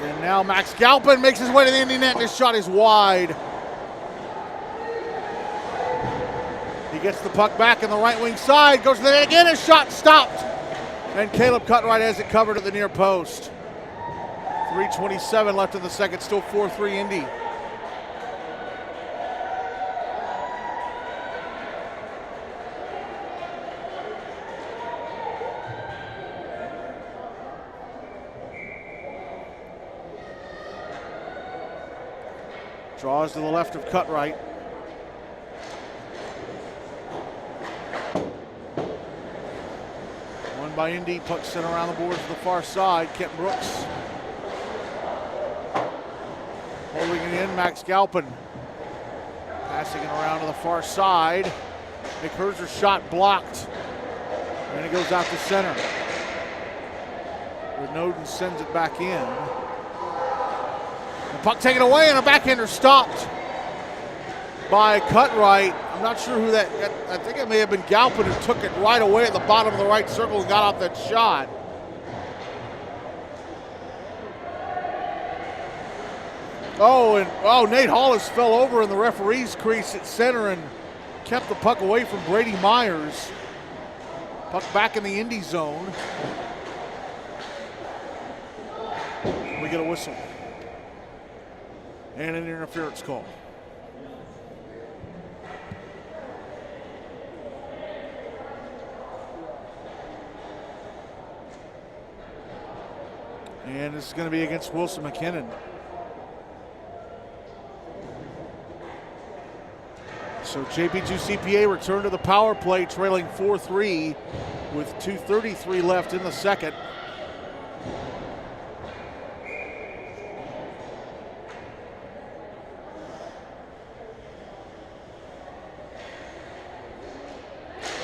And now Max Galpin makes his way to the Indy net, and his shot is wide. He gets the puck back in the right wing side, goes to the net again, his shot stopped. And Caleb Cutright has it covered at the near post. 3:27 left in the second, still 4-3 Indy. Draws to the left of Cutright. Won by Indy, puck sent around the boards to the far side. Kent Brooks holding it in, Max Galpin passing it around to the far side. Nick Herzer's shot blocked, and it goes out to center. Renaudin sends it back in. The puck taken away, and a backhander stopped by Cutright. I'm not sure who that, I think it may have been Galpin who took it right away at the bottom of the right circle and got off that shot. Nate Hollis fell over in the referee's crease at center and kept the puck away from Brady Myers. Puck back in the Indy zone. We get a whistle. And an interference call. And this is going to be against Wilson McKinnon. So JP2 CPA return to the power play, trailing 4-3 with 2:33 left in the second.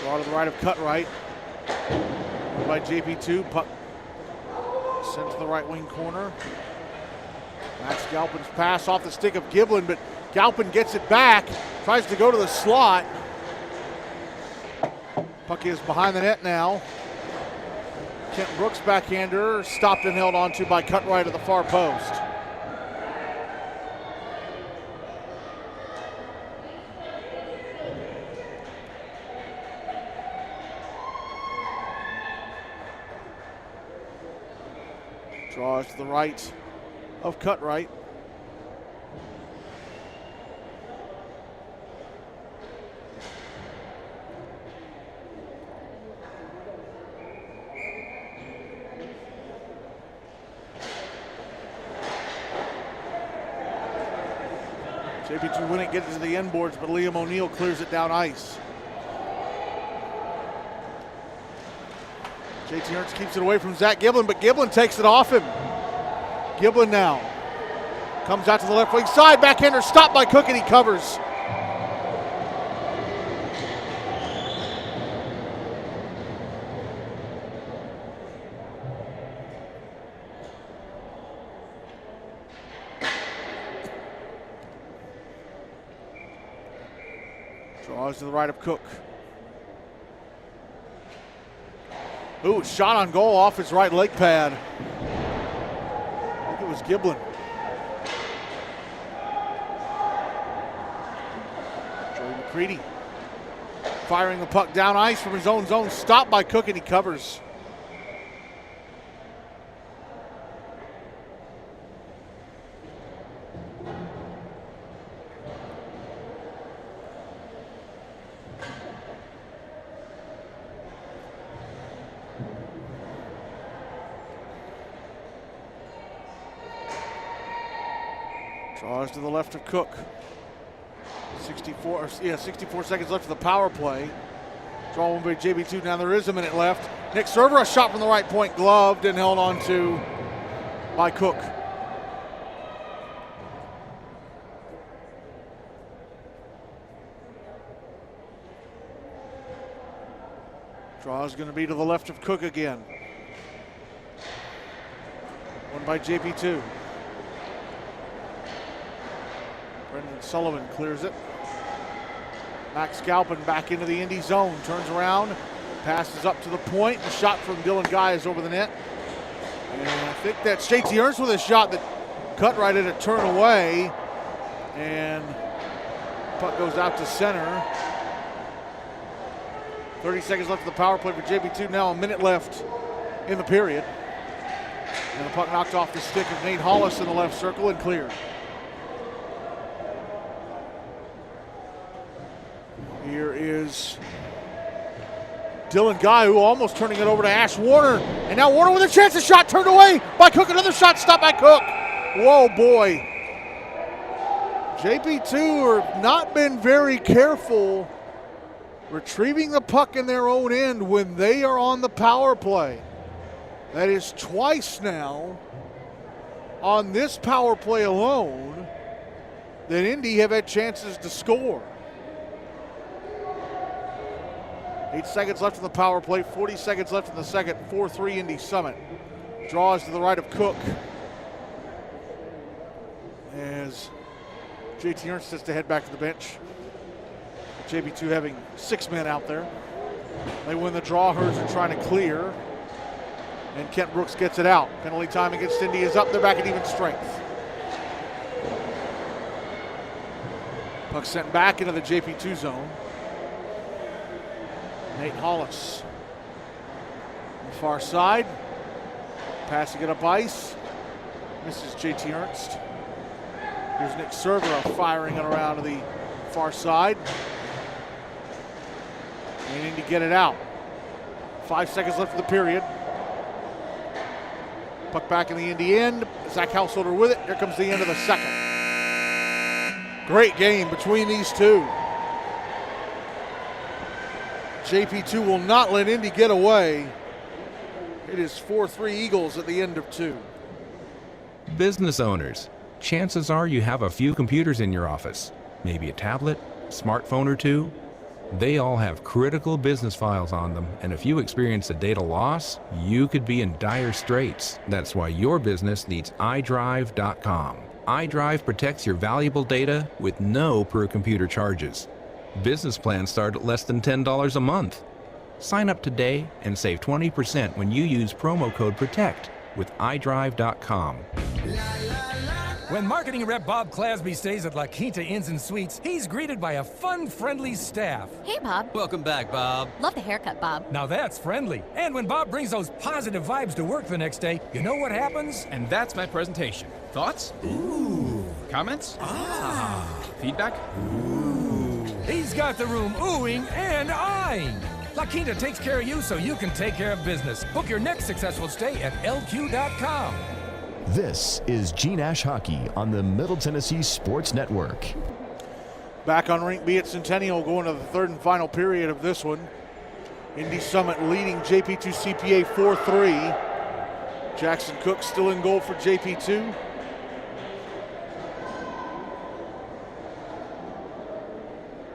Draw to the right of Cutright. By JP2, puck sent to the right wing corner. Max Galpin's pass off the stick of Giblin, but Galpin gets it back, tries to go to the slot. Puck is behind the net now. Kent Brooks backhander, stopped and held onto by Cutright at the far post. Draws to the right of Cutright. JP2 wouldn't get it to the end boards, but Liam O'Neill clears it down ice. JT Ernst keeps it away from Zach Giblin, but Giblin takes it off him. Giblin now comes out to the left wing side, backhander stopped by Cook, and he covers. Draws to the right of Cook. Ooh, shot on goal off his right leg pad. I think it was Giblin. Creedy firing the puck down ice from his own zone. Stopped by Cook, and he covers. Draws to the left of Cook. 64 seconds left of the power play. Draw one by JP2. Now there is a minute left. Nick Server, a shot from the right point, gloved and held on to by Cook. Draw is going to be to the left of Cook again. One by JP2. Brendan Sullivan clears it. Max Galpin back into the Indy zone. Turns around. Passes up to the point. The shot from Dylan Guy is over the net. And I think that's JT Ernst with a shot that cut right at a turn away. And puck goes out to center. 30 seconds left of the power play for JP2. Now a minute left in the period. And the puck knocked off the stick of Nate Hollis in the left circle and cleared. Here is Dylan Guy, who almost turning it over to Ash Warner. And now Warner with a chance. A shot turned away by Cook. Another shot stopped by Cook. Whoa, boy. JP2 have not been very careful retrieving the puck in their own end when they are on the power play. That is twice now on this power play alone that Indy have had chances to score. 8 seconds left in the power play, 40 seconds left in the second. 4-3 Indy Summit. Draws to the right of Cook as JT Ernst has to head back to the bench. JP2 having 6 men out there. They win the draw. Herds are trying to clear. And Kent Brooks gets it out. Penalty time against Indy is up. They're back at even strength. Puck sent back into the JP2 zone. Nate Hollis on the far side. Passing it up ice. Misses JT Ernst. Here's Nick Server firing it around to the far side. And Indy get it out. 5 seconds left of the period. Puck back in the Indy end. Zach Householder with it. Here comes the end of the second. Great game between these two. JP2 will not let Indy get away. It is 4-3 Eagles at the end of 2.
Business owners, chances are you have a few computers in your office. Maybe a tablet, smartphone or two. They all have critical business files on them, and if you experience a data loss, you could be in dire straits. That's why your business needs iDrive.com. iDrive protects your valuable data with no per-computer charges. Business plans start at less than $10 a month. Sign up today and save 20% when you use promo code PROTECT with iDrive.com.
When marketing rep Bob Clasby stays at La Quinta Inns and Suites, he's greeted by a fun, friendly staff.
Hey, Bob.
Welcome back, Bob.
Love the haircut, Bob.
Now that's friendly. And when Bob brings those positive vibes to work the next day, you know what happens?
And that's my presentation. Thoughts? Ooh. Comments? Ah. Feedback?
Ooh. He's got the room oohing and eyeing. La Quinta takes care of you so you can take care of business. Book your next successful stay at LQ.com.
This is G Nash Hockey on the Middle Tennessee Sports Network.
Back on Rink B at Centennial, going to the third and final period of this one. Indy Summit leading JP2 CPA 4-3. Jackson Cook still in goal for JP2.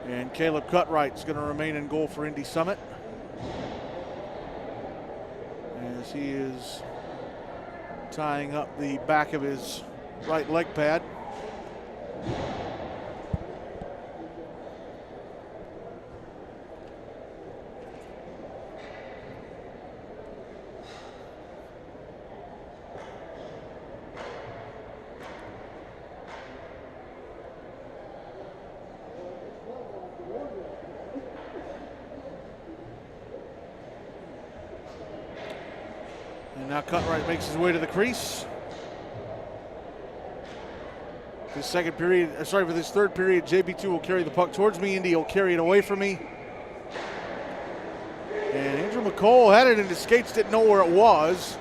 And Caleb Cutright is going to remain in goal for Indy Summit, as he is tying up the back of his right leg pad. And now Cutright makes his way to the crease. For this third period, JP2 will carry the puck towards me. Indy will carry it away from me. And Andrew McCole had it in his skates, didn't know where it was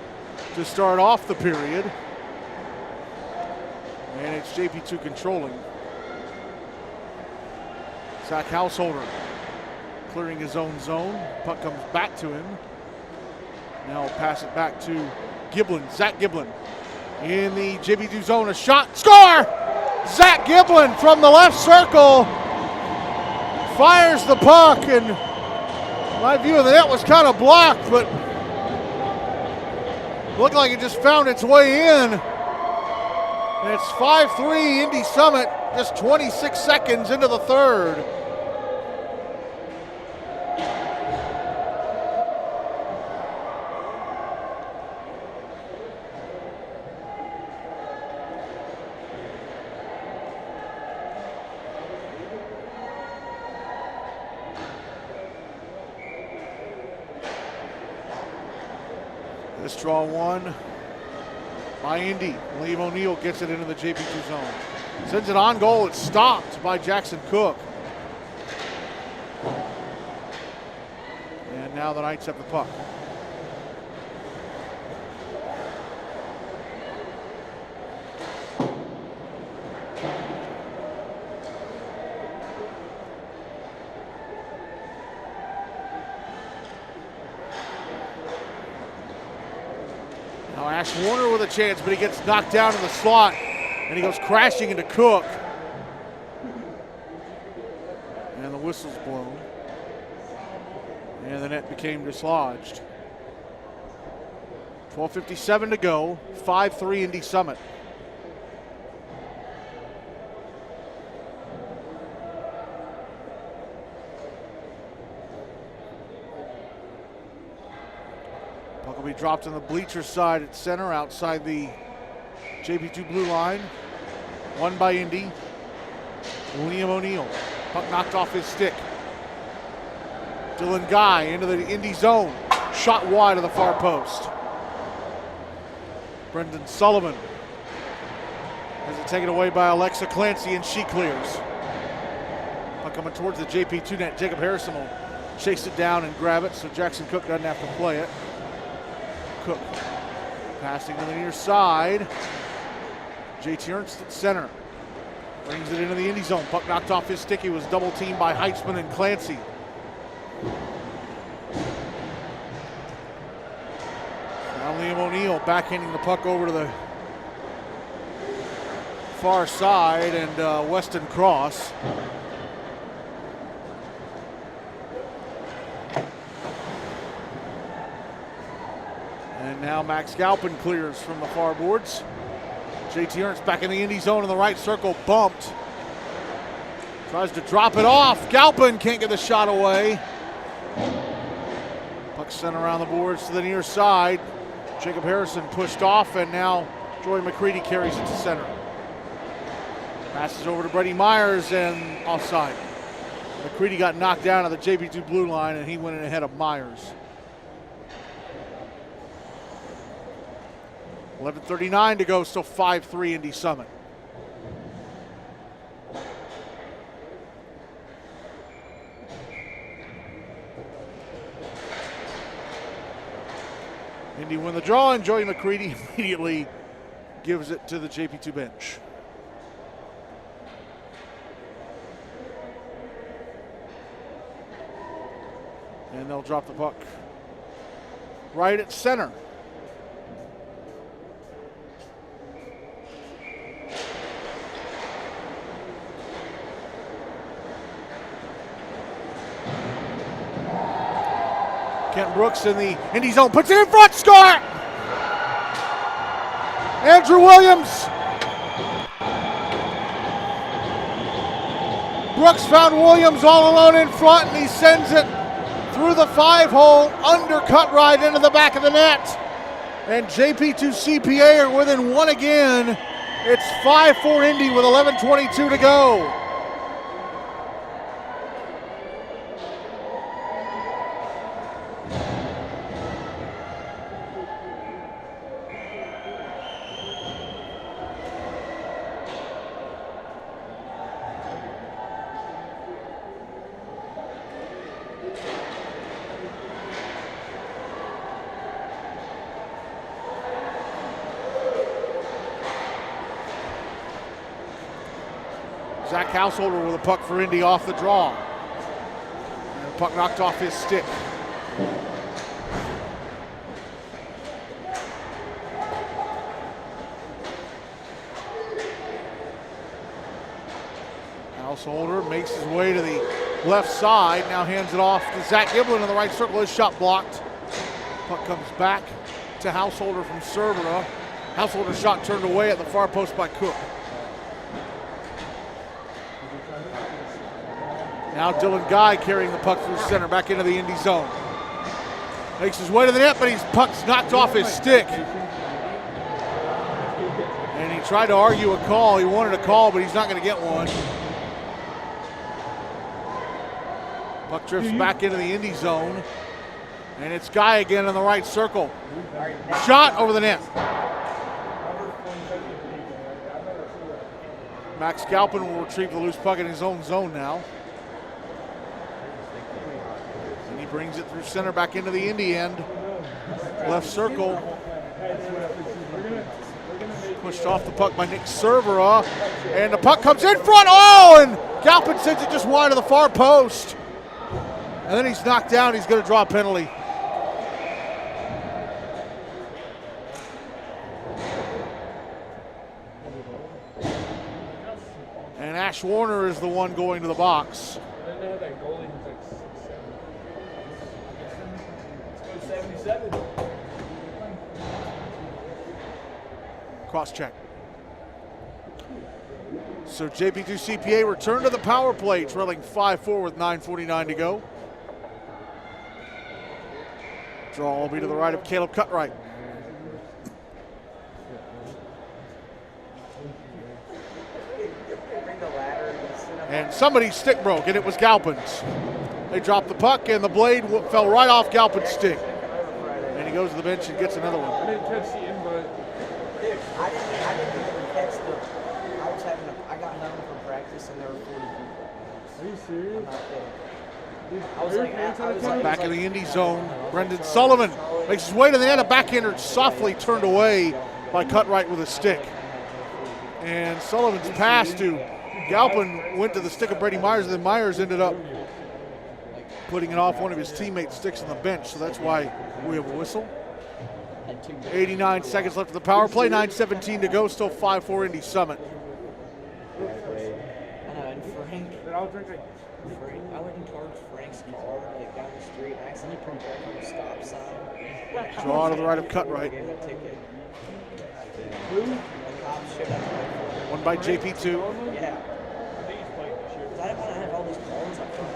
to start off the period. And it's JP2 controlling. Zach Householder clearing his own zone. Puck comes back to him. Now we'll pass it back to Giblin. Zach Giblin in the JP2 zone. A shot. Score! Zach Giblin from the left circle fires the puck, and my view of the net was kind of blocked, but looked like it just found its way in. And it's 5-3 Indy Summit, just 26 seconds into the third. This draw one by Indy. Liam O'Neill gets it into the JP2 zone. Sends it on goal. It's stopped by Jackson Cook. And now the Knights have the puck. Now Ash Warner with a chance, but he gets knocked down in the slot, and he goes crashing into Cook. And the whistle's blown. And the net became dislodged. 12:57 to go, 5-3 Indy Summit. Puck will be dropped on the bleacher side at center outside the JP2 blue line. Won by Indy. Liam O'Neill. Puck knocked off his stick. Dylan Guy into the Indy zone. Shot wide of the far post. Brendan Sullivan has it taken away by Alexa Clancy, and she clears. Puck coming towards the JP2 net. Jacob Harrison will chase it down and grab it, so Jackson Cook doesn't have to play it. Cook passing to the near side. JT Ernst at center. Brings it into the Indy zone. Puck knocked off his stick. He was double teamed by Heitzman and Clancy. Now Liam O'Neill backhanding the puck over to the far side, and Weston Cross. And now Max Galpin clears from the far boards. JT Ernst back in the Indy zone in the right circle, bumped. Tries to drop it off. Galpin can't get the shot away. Puck sent around the boards to the near side. Jacob Harrison pushed off, and now Joey McCready carries it to center. Passes over to Brady Myers, and offside. McCready got knocked down at the JP2 blue line, and he went in ahead of Myers. 11:39 to go, still 5-3 Indy Summit. Indy win the draw, and Joey McCready immediately gives it to the JP2 bench. And they'll drop the puck right at center. Kent Brooks in the Indy zone, puts it in front, score! Andrew Williams. Brooks found Williams all alone in front, and he sends it through the 5-hole, undercut right into the back of the net. And JP2 CPA are within one again. It's 5-4 Indy with 11:22 to go. Zach Householder with a puck for Indy off the draw. And the puck knocked off his stick. Householder makes his way to the left side, now hands it off to Zach Giblin in the right circle. His shot blocked. Puck comes back to Householder from Cervera. Householder's shot turned away at the far post by Cook. Now Dylan Guy carrying the puck through center, back into the Indy zone. Makes his way to the net, but his puck's knocked off his stick. And he tried to argue a call. He wanted a call, but he's not going to get one. Puck drifts back into the Indy zone. And it's Guy again in the right circle. Shot over the net. Max Galpin will retrieve the loose puck in his own zone now. And he brings it through center back into the Indy end. Left circle. Pushed off the puck by Nick Cervera. And the puck comes in front. Oh, and Galpin sends it just wide of the far post. And then he's knocked down. He's going to draw a penalty. And Ash Warner is the one going to the box. Cross check. So JP2 CPA return to the power play, trailing 5-4 with 9:49 to go. Draw will be to the right of Caleb Cutright. And somebody's stick broke, and it was Galpin's. They dropped the puck, and the blade fell right off Galpin's stick. And he goes to the bench and gets another one.
I didn't catch the invite. Dude, I didn't even catch I got home from practice, and there were 40 people.
Are you serious?
I was like,
back in the Indy zone, Brendan Sullivan makes his way to the net. A backhander softly turned away by Cutright with a stick. And Sullivan's pass to Galpin went to the stick of Brady Myers, and then Myers ended up putting it off one of his teammates' sticks on the bench, so that's why we have a whistle. 89 seconds left of the power play, 9:17 to go, still 5-4 Indy Summit.
And Frank, I went towards Frank's car, like down the street, and I accidentally pulled back on the stop sign.
Draw to the right of Cutright. One by JP2.
Yeah.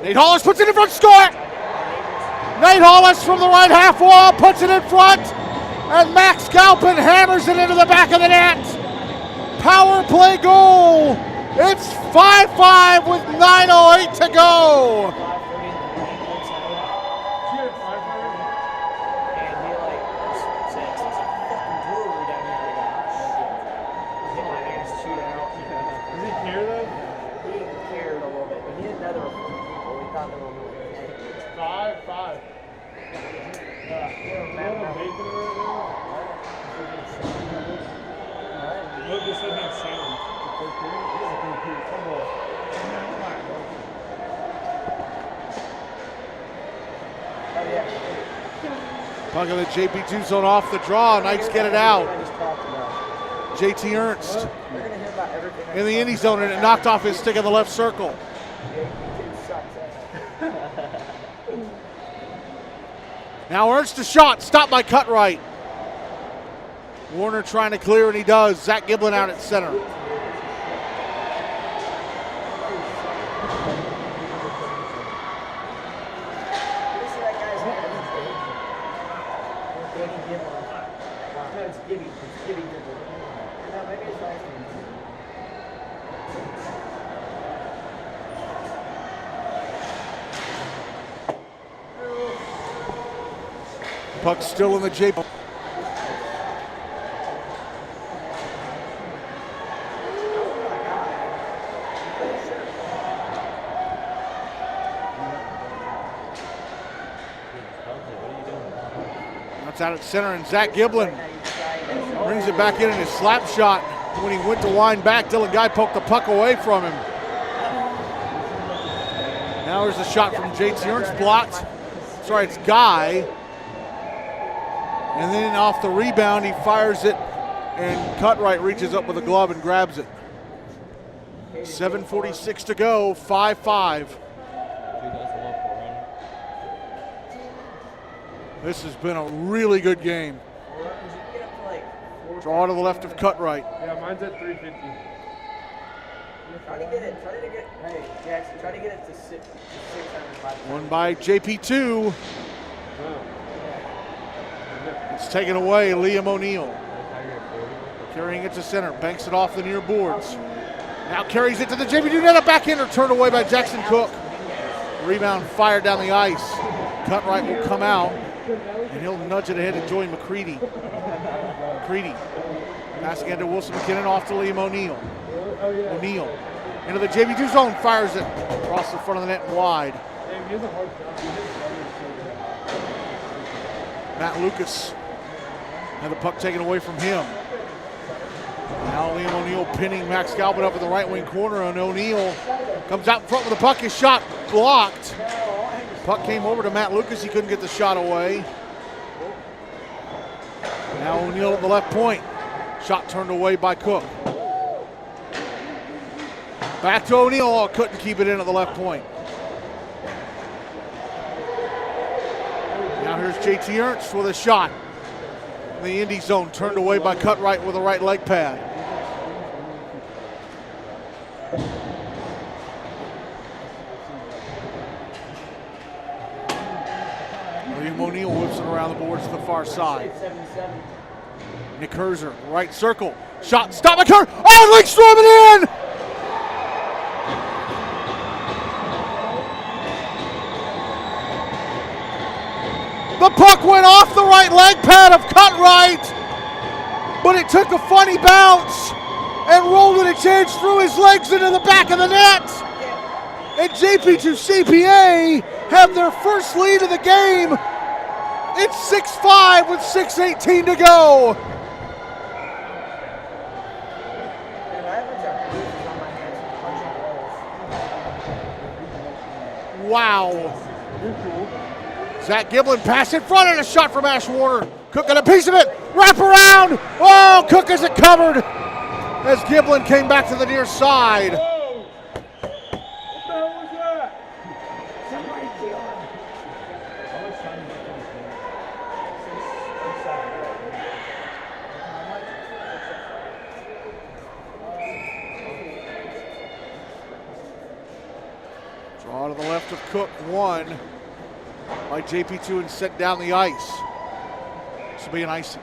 Nate Hollis puts it in front, score! Nate Hollis from the right half wall puts it in front, and Max Galpin hammers it into the back of the net. Power play goal. It's 5-5 with 9:08 to go. Puck in the JP2 zone off the draw. Knights get it out. JT Ernst in the Indy zone, and it knocked off his stick in the left circle. Now Ernst a shot, stopped by Cutright. Warner trying to clear, and he does. Zach Giblin out at center. Puck still in the J. That's out at center, and Zach Giblin brings it back in his slap shot. When he went to wind back, Dylan Guy poked the puck away from him. Now there's a shot from JT Ernst, blocked. Sorry, it's Guy. And then off the rebound, he fires it, and Cutright reaches up with a glove and grabs it. 7:46 to go, 5-5. This has been a really good game. Draw to the left of Cutright.
Yeah, mine's at 350. Try to get it. Hey, Jackson, try to get it to 600.
One by JP2. It's taken away, Liam O'Neill. Carrying it to center, banks it off the near boards. Now carries it to the JP2 net, a backhander turned away by Jackson Cook. Rebound fired down the ice. Cutright will come out, and he'll nudge it ahead to Joey McCready. McCready passing it to Wilson McKinnon, off to Liam O'Neill. O'Neill into the JP2 zone, fires it across the front of the net and wide. Matt Lucas had the puck taken away from him. Now Liam O'Neill pinning Max Galvin up in the right wing corner, and O'Neill comes out in front with the puck. His shot blocked. Puck came over to Matt Lucas. He couldn't get the shot away. Now O'Neill at the left point. Shot turned away by Cook. Back to O'Neill. Oh, couldn't keep it in at the left point. Now here's JT Ernst with a shot. In the Indy zone, turned away by Cutright with a right leg pad. Liam O'Neill whips it around the boards to the far side. Nick Herzer, right circle. Shot, stop by Kerr. Oh, Lindstrom it in! The puck went off the right leg pad of Cutright, but it took a funny bounce and rolled with a chance through his legs into the back of the net. And JP2 CPA have their first lead of the game. It's 6-5 with 6:18 to go. Wow. Zach Giblin pass in front and a shot from Ash Warner. Cook got a piece of it. Wrap around. Oh, Cook has it covered as Giblin came back to the near side.
Whoa. What the hell was that? Somebody kill him.
Draw to the left of Cook, one by JP2 and sent down the ice. This will be an icing.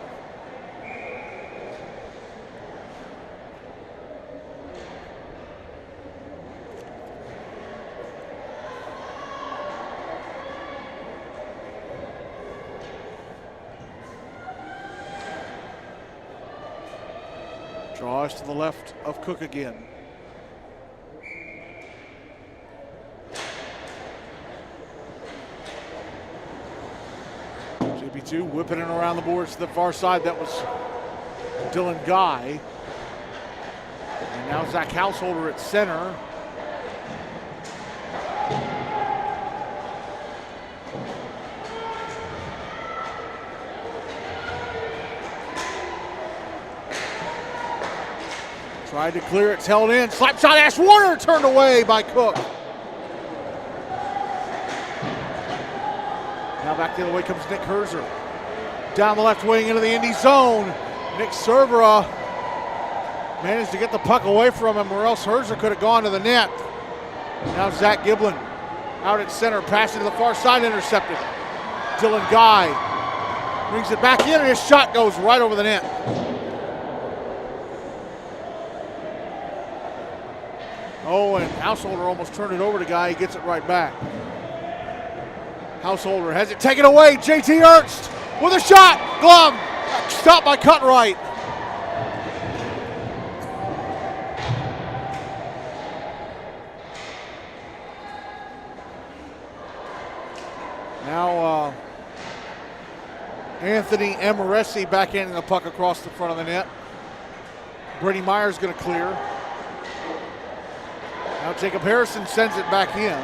Draws to the left of Cook again. JP2 whipping it around the boards to the far side. That was Dylan Guy. And now Zach Householder at center. Tried to clear it, it's held in. Slap shot, Ash Warner turned away by Cook. Now back the other way comes Nick Herzer. Down the left wing into the Indy zone. Nick Cervera managed to get the puck away from him, or else Herzer could have gone to the net. Now Zach Giblin out at center, passing to the far side, intercepted. Dylan Guy brings it back in, and his shot goes right over the net. Oh, and Householder almost turned it over to Guy. He gets it right back. Householder has it taken away. JT Ernst with a shot. Glove. Stopped by Cutright. Now Anthony Amoresi backhanding the puck across the front of the net. Brady Myers going to clear. Now Jacob Harrison sends it back in.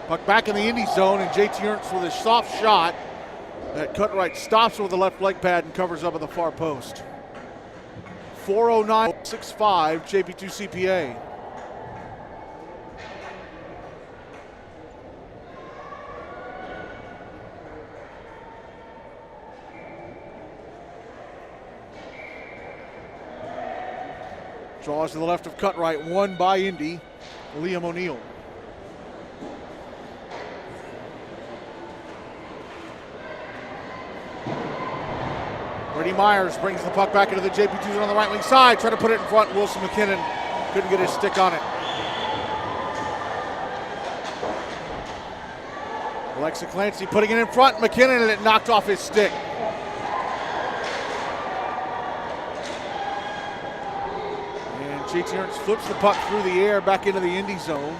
Puck back in the Indy zone, and JT Ernst with a soft shot. That cut right stops with the left leg pad and covers up at the far post. 4:09.65 JP2 CPA. Draws to the left of cut right, won by Indy, Liam O'Neill. Brady Myers brings the puck back into the JP2 on the right wing side, trying to put it in front. Wilson McKinnon couldn't get his stick on it. Alexa Clancy putting it in front, McKinnon, and it knocked off his stick. JT Ernst flips the puck through the air back into the Indy zone.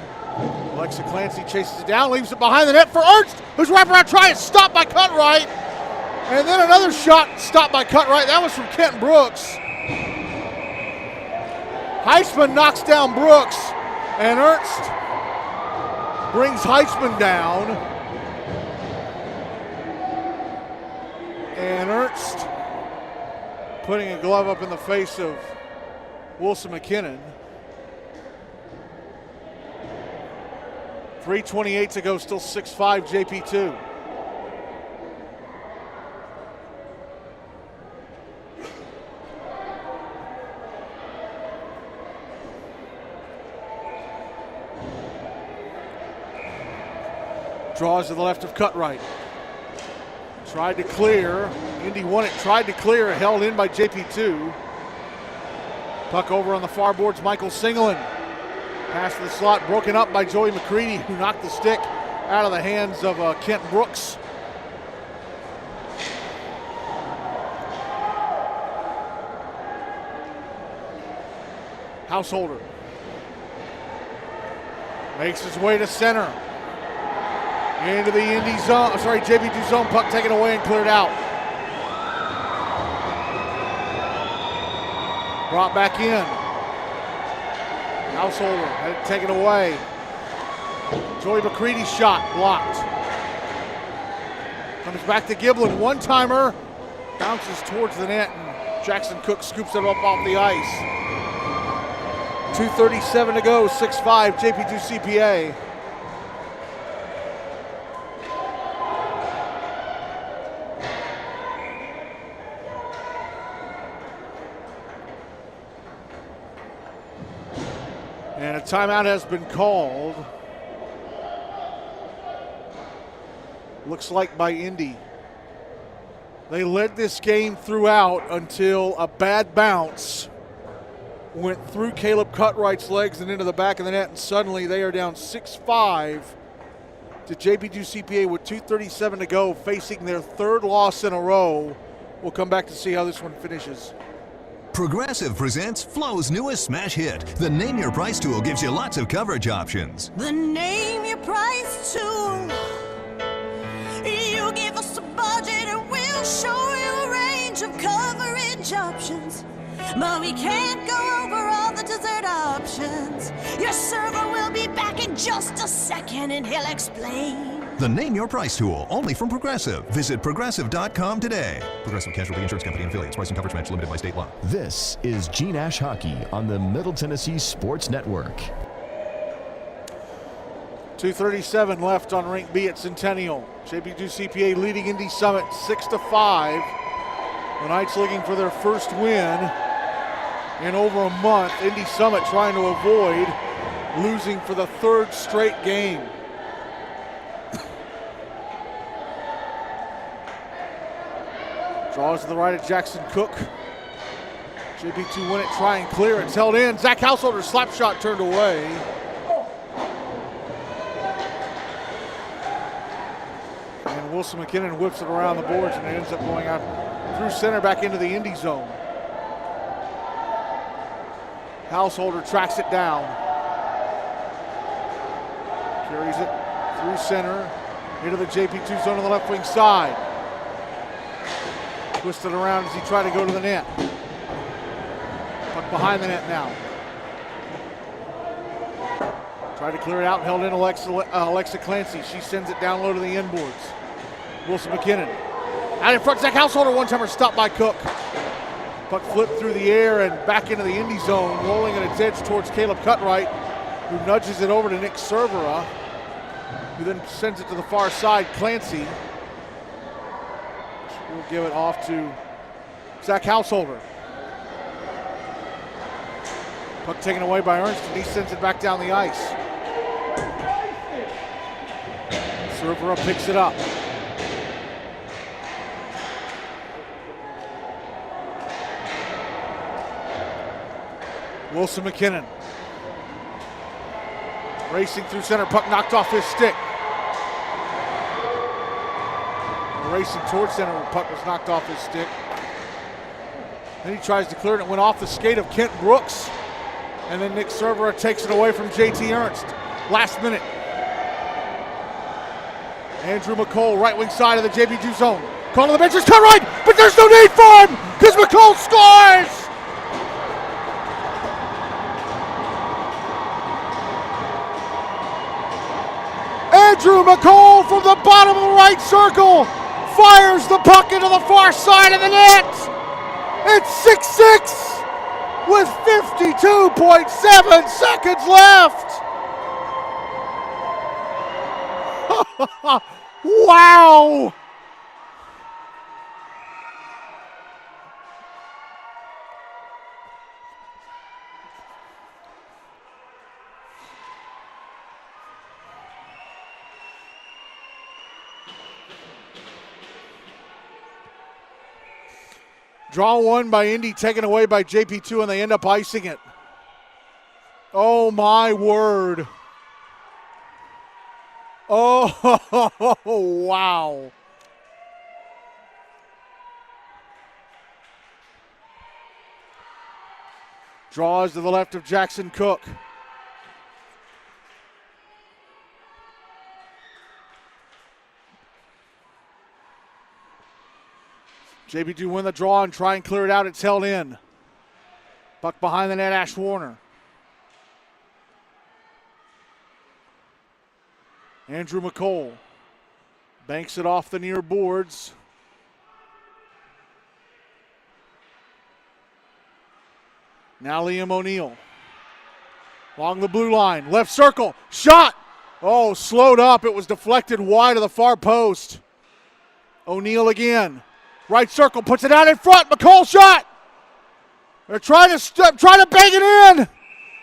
Alexa Clancy chases it down, leaves it behind the net for Ernst, who's wraparound try is stopped by Cutright. And then another shot stopped by Cutright. That was from Kent Brooks. Heisman knocks down Brooks, and Ernst brings Heisman down. And Ernst putting a glove up in the face of Wilson McKinnon. 3:28 to go, still 6-5 JP2. Draws to the left of Cutright. Tried to clear. Indy won it, tried to clear, held in by JP2. Puck over on the far boards, Michael Singelin. Pass to the slot, broken up by Joey McCready, who knocked the stick out of the hands of Kent Brooks. Householder makes his way to center. Into the Indy zone, JP2 zone, puck taken away and cleared out. Brought back in. Householder had it taken away. Joey McCready's shot blocked. Comes back to Giblin, one-timer. Bounces towards the net, and Jackson Cook scoops it up off the ice. 2:37 to go, 6-5 JP2 CPA. And a timeout has been called. Looks like by Indy. They led this game throughout until a bad bounce went through Caleb Cutright's legs and into the back of the net, and suddenly they are down 6-5 to JP2 CPA with 2:37 to go, facing their third loss in a row. We'll come back to see how this one finishes.
Progressive presents Flo's newest smash hit. The Name Your Price tool gives you lots of coverage options.
The Name Your Price tool. You give us a budget and we'll show you a range of coverage options. But we can't go over all the dessert options. Your server will be back in just a second and he'll explain.
The Name Your Price tool, only from Progressive. Visit Progressive.com today. Progressive Casualty Insurance Company and affiliates. Price and coverage match limited by state law.
This is G-Nash Hockey on the Middle Tennessee Sports Network.
2:37 left on Rink B at Centennial. JP2 CPA leading Indy Summit 6-5. The Knights looking for their first win in over a month. Indy Summit trying to avoid losing for the third straight game. Draws to the right at Jackson Cook. JP2 win it, try and clear. It's held in. Zach Householder's slap shot turned away. And Wilson McKinnon whips it around the boards, and it ends up going out through center back into the Indy zone. Householder tracks it down. Carries it through center into the JP2 zone on the left wing side. Twisted around as he tried to go to the net. Puck behind the net now. Tried to clear it out and held in Alexa Clancy. She sends it down low to the inboards. Wilson McKinnon. Out in front, Zach Householder, one-timer stopped by Cook. Puck flipped through the air and back into the Indy zone, rolling at its edge towards Caleb Cutright, who nudges it over to Nick Cervera, who then sends it to the far side. Clancy will give it off to Zach Householder. Puck taken away by Ernst, and he sends it back down the ice. Cervera picks it up. Wilson McKinnon. Racing through center, puck knocked off his stick. Racing towards center, puck was knocked off his stick. Then he tries to clear it, and it went off the skate of Kent Brooks. And then Nick Cervera takes it away from JT Ernst. Last minute. Andrew McCall, right wing side of the JP2 zone. Call to the bench, is cut right, but there's no need for him because McCall scores! Andrew McCall from the bottom of the right circle fires the puck into the far side of the net. It's 6-6 with 52.7 seconds left. Wow! Draw one by Indy, taken away by JP2, and they end up icing it. Oh, my word. Oh, wow. Draws to the left of Jackson Cook. JP2 win the draw and try and clear it out. It's held in. Puck behind the net, Ash Warner. Andrew McCall banks it off the near boards. Now Liam O'Neill. Along the blue line, left circle, shot! Oh, slowed up. It was deflected wide of the far post. O'Neill again. Right circle, puts it out in front. McCall shot. They're trying to bang it in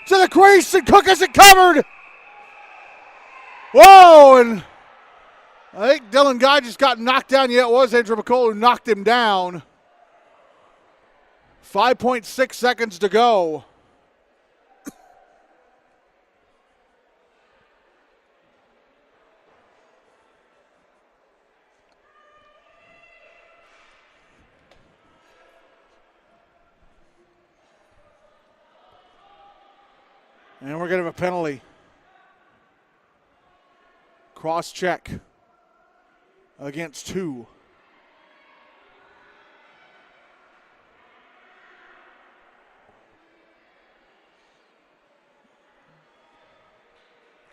to the crease, and Cook isn't covered. Whoa, and I think Dylan Guy just got knocked down. Yeah, it was Andrew McCall who knocked him down. 5.6 seconds to go. And we're going to have a penalty. Cross check against 2.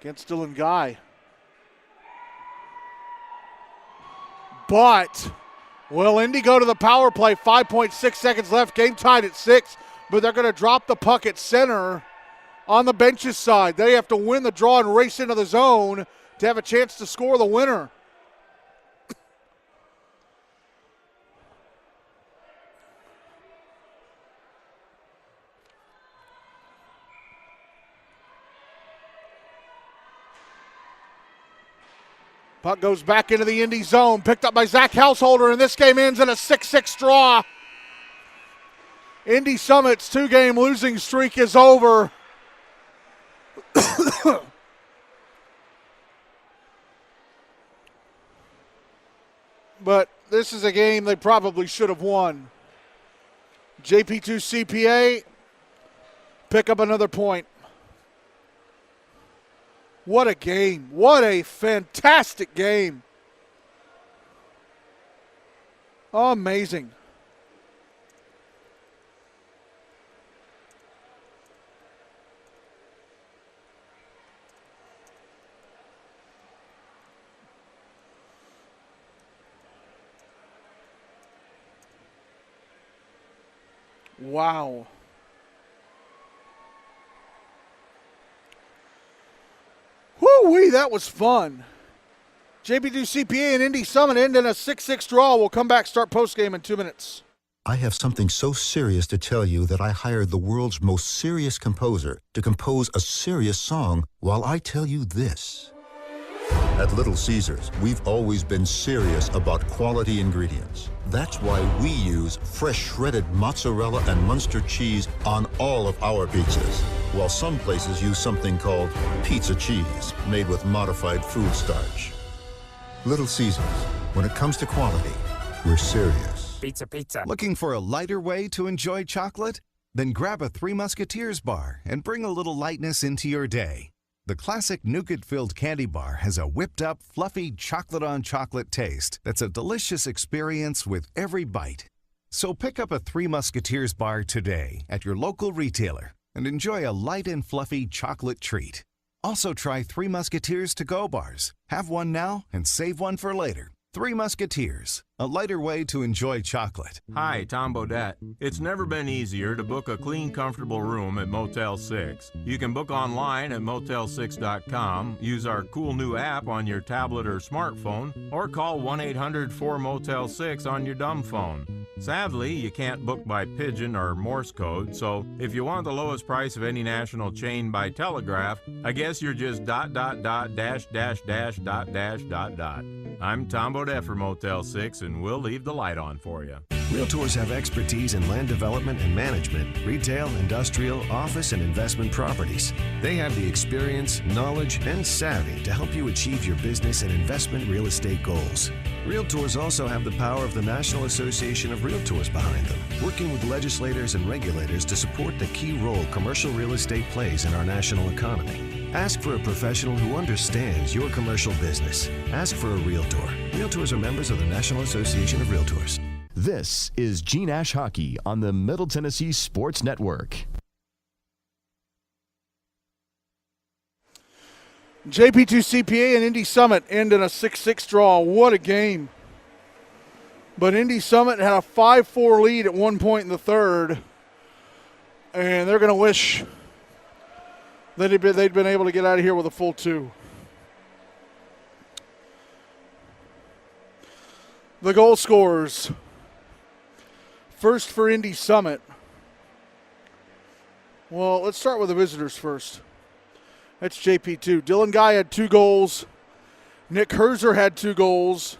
Against Dylan Guy. But, well, Indy go to the power play. 5.6 seconds left. Game tied at 6. But they're going to drop the puck at center. On the bench's side, they have to win the draw and race into the zone to have a chance to score the winner. Puck goes back into the Indy zone, picked up by Zach Householder, and this game ends in a 6-6 draw. Indy Summit's 2-game losing streak is over. But this is a game they probably should have won. JP2 CPA, pick up another point. What a game. What a fantastic game. Amazing. Wow. Woo-wee, that was fun. JP2 CPA and Indy Summit end in a 6-6 draw. We'll come back, start postgame in 2 minutes.
I have something so serious to tell you that I hired the world's most serious composer to compose a serious song while I tell you this. At Little Caesars, we've always been serious about quality ingredients. That's why we use fresh shredded mozzarella and Munster cheese on all of our pizzas, while some places use something called pizza cheese, made with modified food starch. Little Caesars, when it comes to quality, we're serious.
Pizza, pizza.
Looking for a lighter way to enjoy chocolate? Then grab a Three Musketeers bar and bring a little lightness into your day. The classic nougat-filled candy bar has a whipped-up, fluffy chocolate-on-chocolate taste that's a delicious experience with every bite. So pick up a Three Musketeers bar today at your local retailer and enjoy a light and fluffy chocolate treat. Also try Three Musketeers to-go bars. Have one now and save one for later. Three Musketeers, a lighter way to enjoy chocolate.
Hi, Tom Bodette. It's never been easier to book a clean, comfortable room at Motel 6. You can book online at motel6.com, use our cool new app on your tablet or smartphone, or call 1-800-4-MOTEL-6 on your dumb phone. Sadly, you can't book by pigeon or Morse code, so if you want the lowest price of any national chain by telegraph, I guess you're just ... I'm Tom Bodette for Motel 6, and we'll leave the light on for you.
Realtors have expertise in land development and management, retail, industrial, office, and investment properties. They have the experience, knowledge, and savvy to help you achieve your business and investment real estate goals. Realtors also have the power of the National Association of Realtors behind them, working with legislators and regulators to support the key role commercial real estate plays in our national economy. Ask for a professional who understands your commercial business. Ask for a Realtor. Realtors are members of the National Association of Realtors.
This is G-Nash Hockey on the Middle Tennessee Sports Network.
JP2 CPA and Indy Summit end in a 6-6 draw. What a game. But Indy Summit had a 5-4 lead at one point in the third. And they're going to wish that they'd been able to get out of here with a full 2. The goal scorers. First for Indy Summit. Well, let's start with the visitors first. That's JP2. Dylan Guy had 2 goals. Nick Herzer had 2 goals.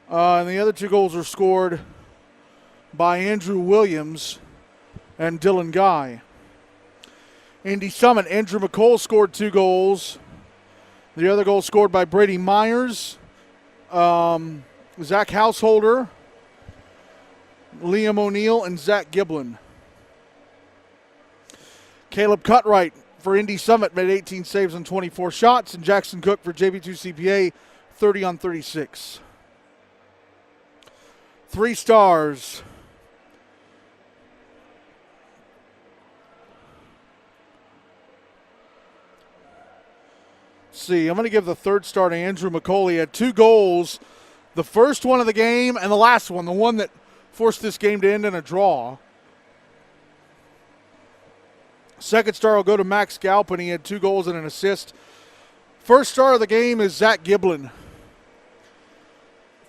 And the other 2 goals were scored by Andrew Williams and Dylan Guy. Indy Summit, Andrew McCole scored 2 goals. The other goal scored by Brady Myers, Zach Householder, Liam O'Neill, and Zach Giblin. Caleb Cutright for Indy Summit made 18 saves on 24 shots, and Jackson Cook for JP2 CPA, 30 on 36. 3 stars. See, I'm going to give the 3rd star to Andrew McCauley. He had 2 goals, the first one of the game and the last one, the one that forced this game to end in a draw. 2nd star will go to Max Galpin. He had 2 goals and an assist. 1st star of the game is Zach Giblin.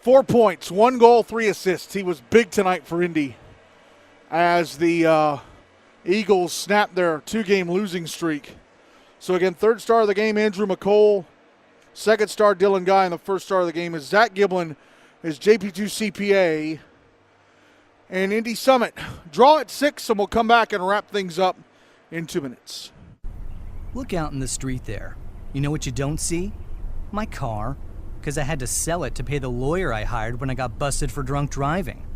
4 points, 1 goal, 3 assists. He was big tonight for Indy as the Eagles snapped their 2-game losing streak. So again, 3rd star of the game, Andrew McCole. 2nd star, Dylan Guy. And the 1st star of the game is Zach Giblin, is JP2 CPA. And Indy Summit, draw at 6, and we'll come back and wrap things up in 2 minutes.
Look out in the street there. You know what you don't see? My car. Because I had to sell it to pay the lawyer I hired when I got busted for drunk driving.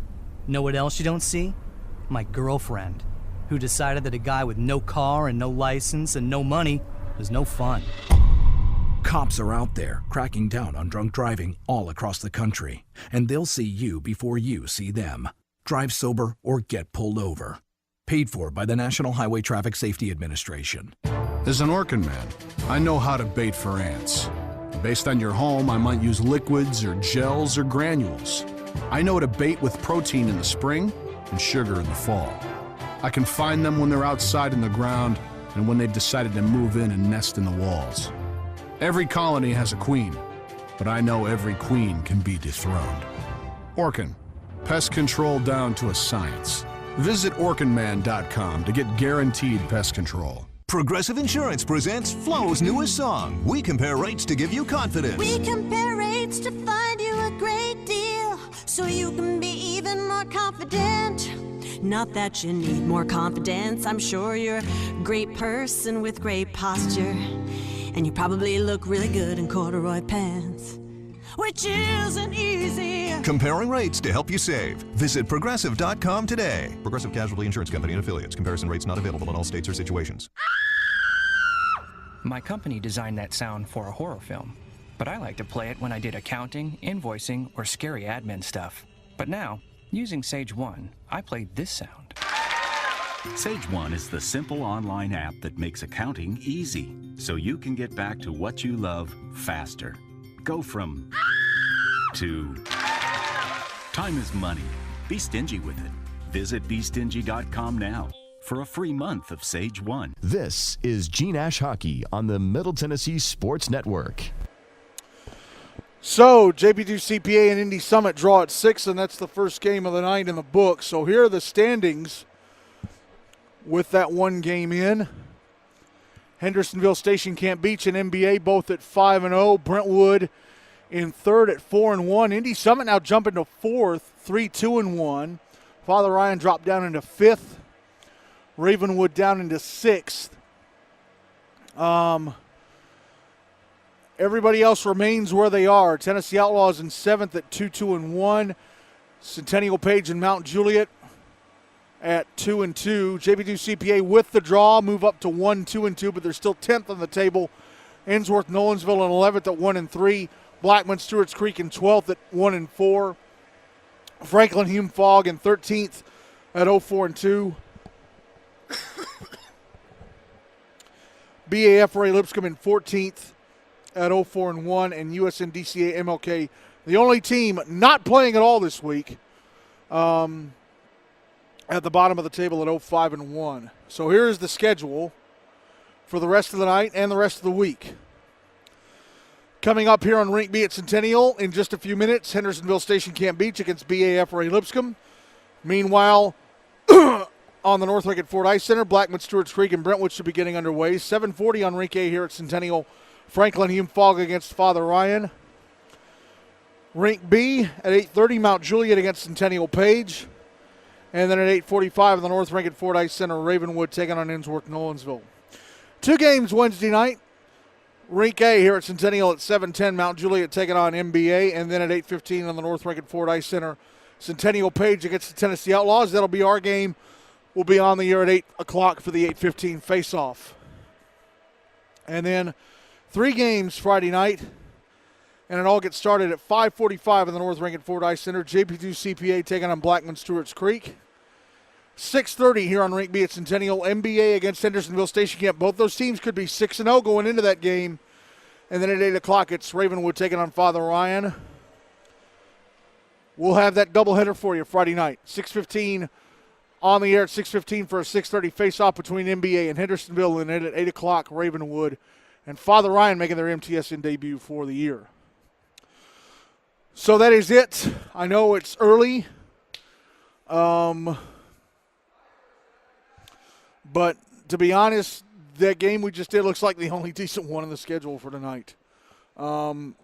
Know what else you don't see? My girlfriend, who decided that a guy with no car and no license and no money was no fun.
Cops are out there cracking down on drunk driving all across the country, and they'll see you before you see them. Drive sober or get pulled over. Paid for by the National Highway Traffic Safety Administration.
As an Orkin man,
I know how to bait for ants. Based on your home, I might use liquids or gels or granules. I know to bait with protein in the spring and sugar in the fall. I can find them when they're outside in the ground and when they've decided to move in and nest in the walls. Every colony has a queen, but I know every queen can be dethroned. Orkin, pest control down to a science. Visit OrkinMan.com to get guaranteed pest control.
Progressive Insurance presents Flo's newest song. We compare rates to give you confidence.
We compare rates to find you a great deal, so you can be even more confident. Not that you need more confidence. I'm sure you're a great person with great posture, and you probably look really good in corduroy pants, which isn't easy.
Comparing rates to help you save. Visit Progressive.com today. Progressive Casualty Insurance Company and Affiliates. Comparison rates not available in all states or situations.
My company designed that sound for a horror film, but I like to play it when I did accounting, invoicing, or scary admin stuff. But now, using Sage 1, I played this sound.
Sage 1 is the simple online app that makes accounting easy, so you can get back to what you love faster. Go from to time is money. Be stingy with it. Visit BeStingy.com now for a free month of Sage 1.
This is G Nash Hockey on the Middle Tennessee Sports Network.
So, JP2 CPA and Indy Summit draw at 6, and that's the first game of the night in the book. So here are the standings with that one game in. Hendersonville, Station Camp Beach, and NBA both at 5-0. Brentwood in third at 4-1. Indy Summit now jumping to fourth, 3-2-1. Father Ryan dropped down into fifth. Ravenwood down into sixth. Everybody else remains where they are. Tennessee Outlaws in seventh at 2-2-1. Centennial Page and Mount Juliet at 2-2. JP2 CPA with the draw move up to 1-2-2, but they're still 10th on the table. Ainsworth Nolensville in 11th at 1-3. Blackman Stewart's Creek in 12th at 1-4. Franklin Hume Fogg in 13th at 0-4-2. BAF Ray Lipscomb in 14th at 0-4-1, and USNDCA MLK, the only team not playing at all this week, at the bottom of the table at 0-5-1. So here's the schedule for the rest of the night and the rest of the week. Coming up here on Rink B at Centennial in just a few minutes, Hendersonville Station Camp Beach against BAF Ray Lipscomb. Meanwhile, on the North Rink at Ford Ice Center, Blackman Stewart's Creek and Brentwood should be getting underway. 7:40 on Rink A here at Centennial. Franklin Hume Fogg against Father Ryan. Rink B at 8:30, Mount Juliet against Centennial Page. And then at 8:45 on the North Rink at Ford Ice Center, Ravenwood taking on Ainsworth Nolensville. Two games Wednesday night. Rink A here at Centennial at 7:10, Mount Juliet taking on MBA. And then at 8:15 on the North Rink at Ford Ice Center, Centennial Page against the Tennessee Outlaws. That'll be our game. We'll be on the air at 8 o'clock for the 8:15 face-off. And then 3 games Friday night, and it all gets started at 5:45 in the North Rink at Ford Ice Center. JP2 CPA taking on Blackman Stewart's Creek. 6:30 here on Rink B at Centennial. MBA against Hendersonville Station Camp. Both those teams could be 6-0 going into that game. And then at 8 o'clock, it's Ravenwood taking on Father Ryan. We'll have that doubleheader for you Friday night. 6:15 on the air at 6:15 for a 6:30 face-off between MBA and Hendersonville. And then at 8 o'clock, Ravenwood and Father Ryan making their MTSN debut for the year. So that is it. I know it's early. But to be honest, that game we just did looks like the only decent one in the schedule for tonight. Mount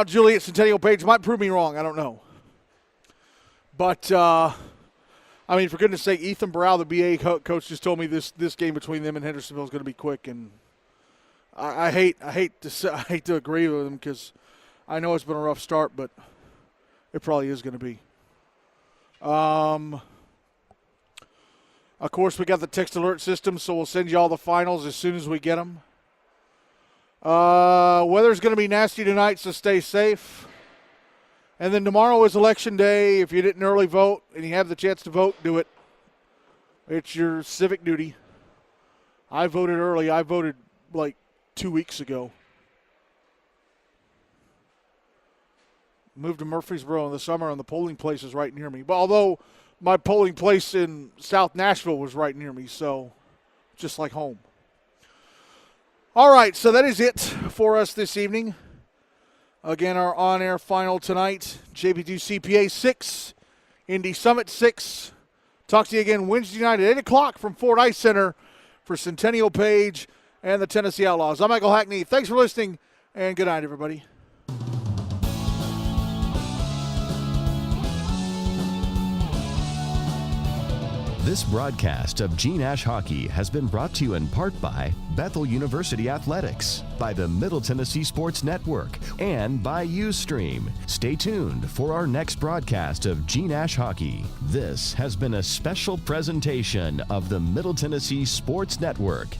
Juliet, Centennial Page might prove me wrong. I don't know. But, I mean, for goodness sake, Ethan Burrell, the BA coach, just told me this game between them and Hendersonville is going to be quick. And I hate to agree with him because I know it's been a rough start, but it probably is going to be. Of course, we got the text alert system, so we'll send you all the finals as soon as we get them. Weather's going to be nasty tonight, so stay safe. And then tomorrow is Election Day. If you didn't early vote and you have the chance to vote, do it. It's your civic duty. I voted early. I voted like 2 weeks ago. Moved to Murfreesboro in the summer, and the polling place is right near me. But although my polling place in South Nashville was right near me, so just like home. All right, so that is it for us this evening. Again, our on-air final tonight, JP2 CPA 6, Indy Summit 6. Talk to you again Wednesday night at 8 o'clock from Ford Ice Center for Centennial Page and the Tennessee Outlaws. I'm Michael Hackney. Thanks for listening, and good night, everybody.
This broadcast of G Nash Hockey has been brought to you in part by Bethel University Athletics, by the Middle Tennessee Sports Network, and by Ustream. Stay tuned for our next broadcast of G Nash Hockey. This has been a special presentation of the Middle Tennessee Sports Network.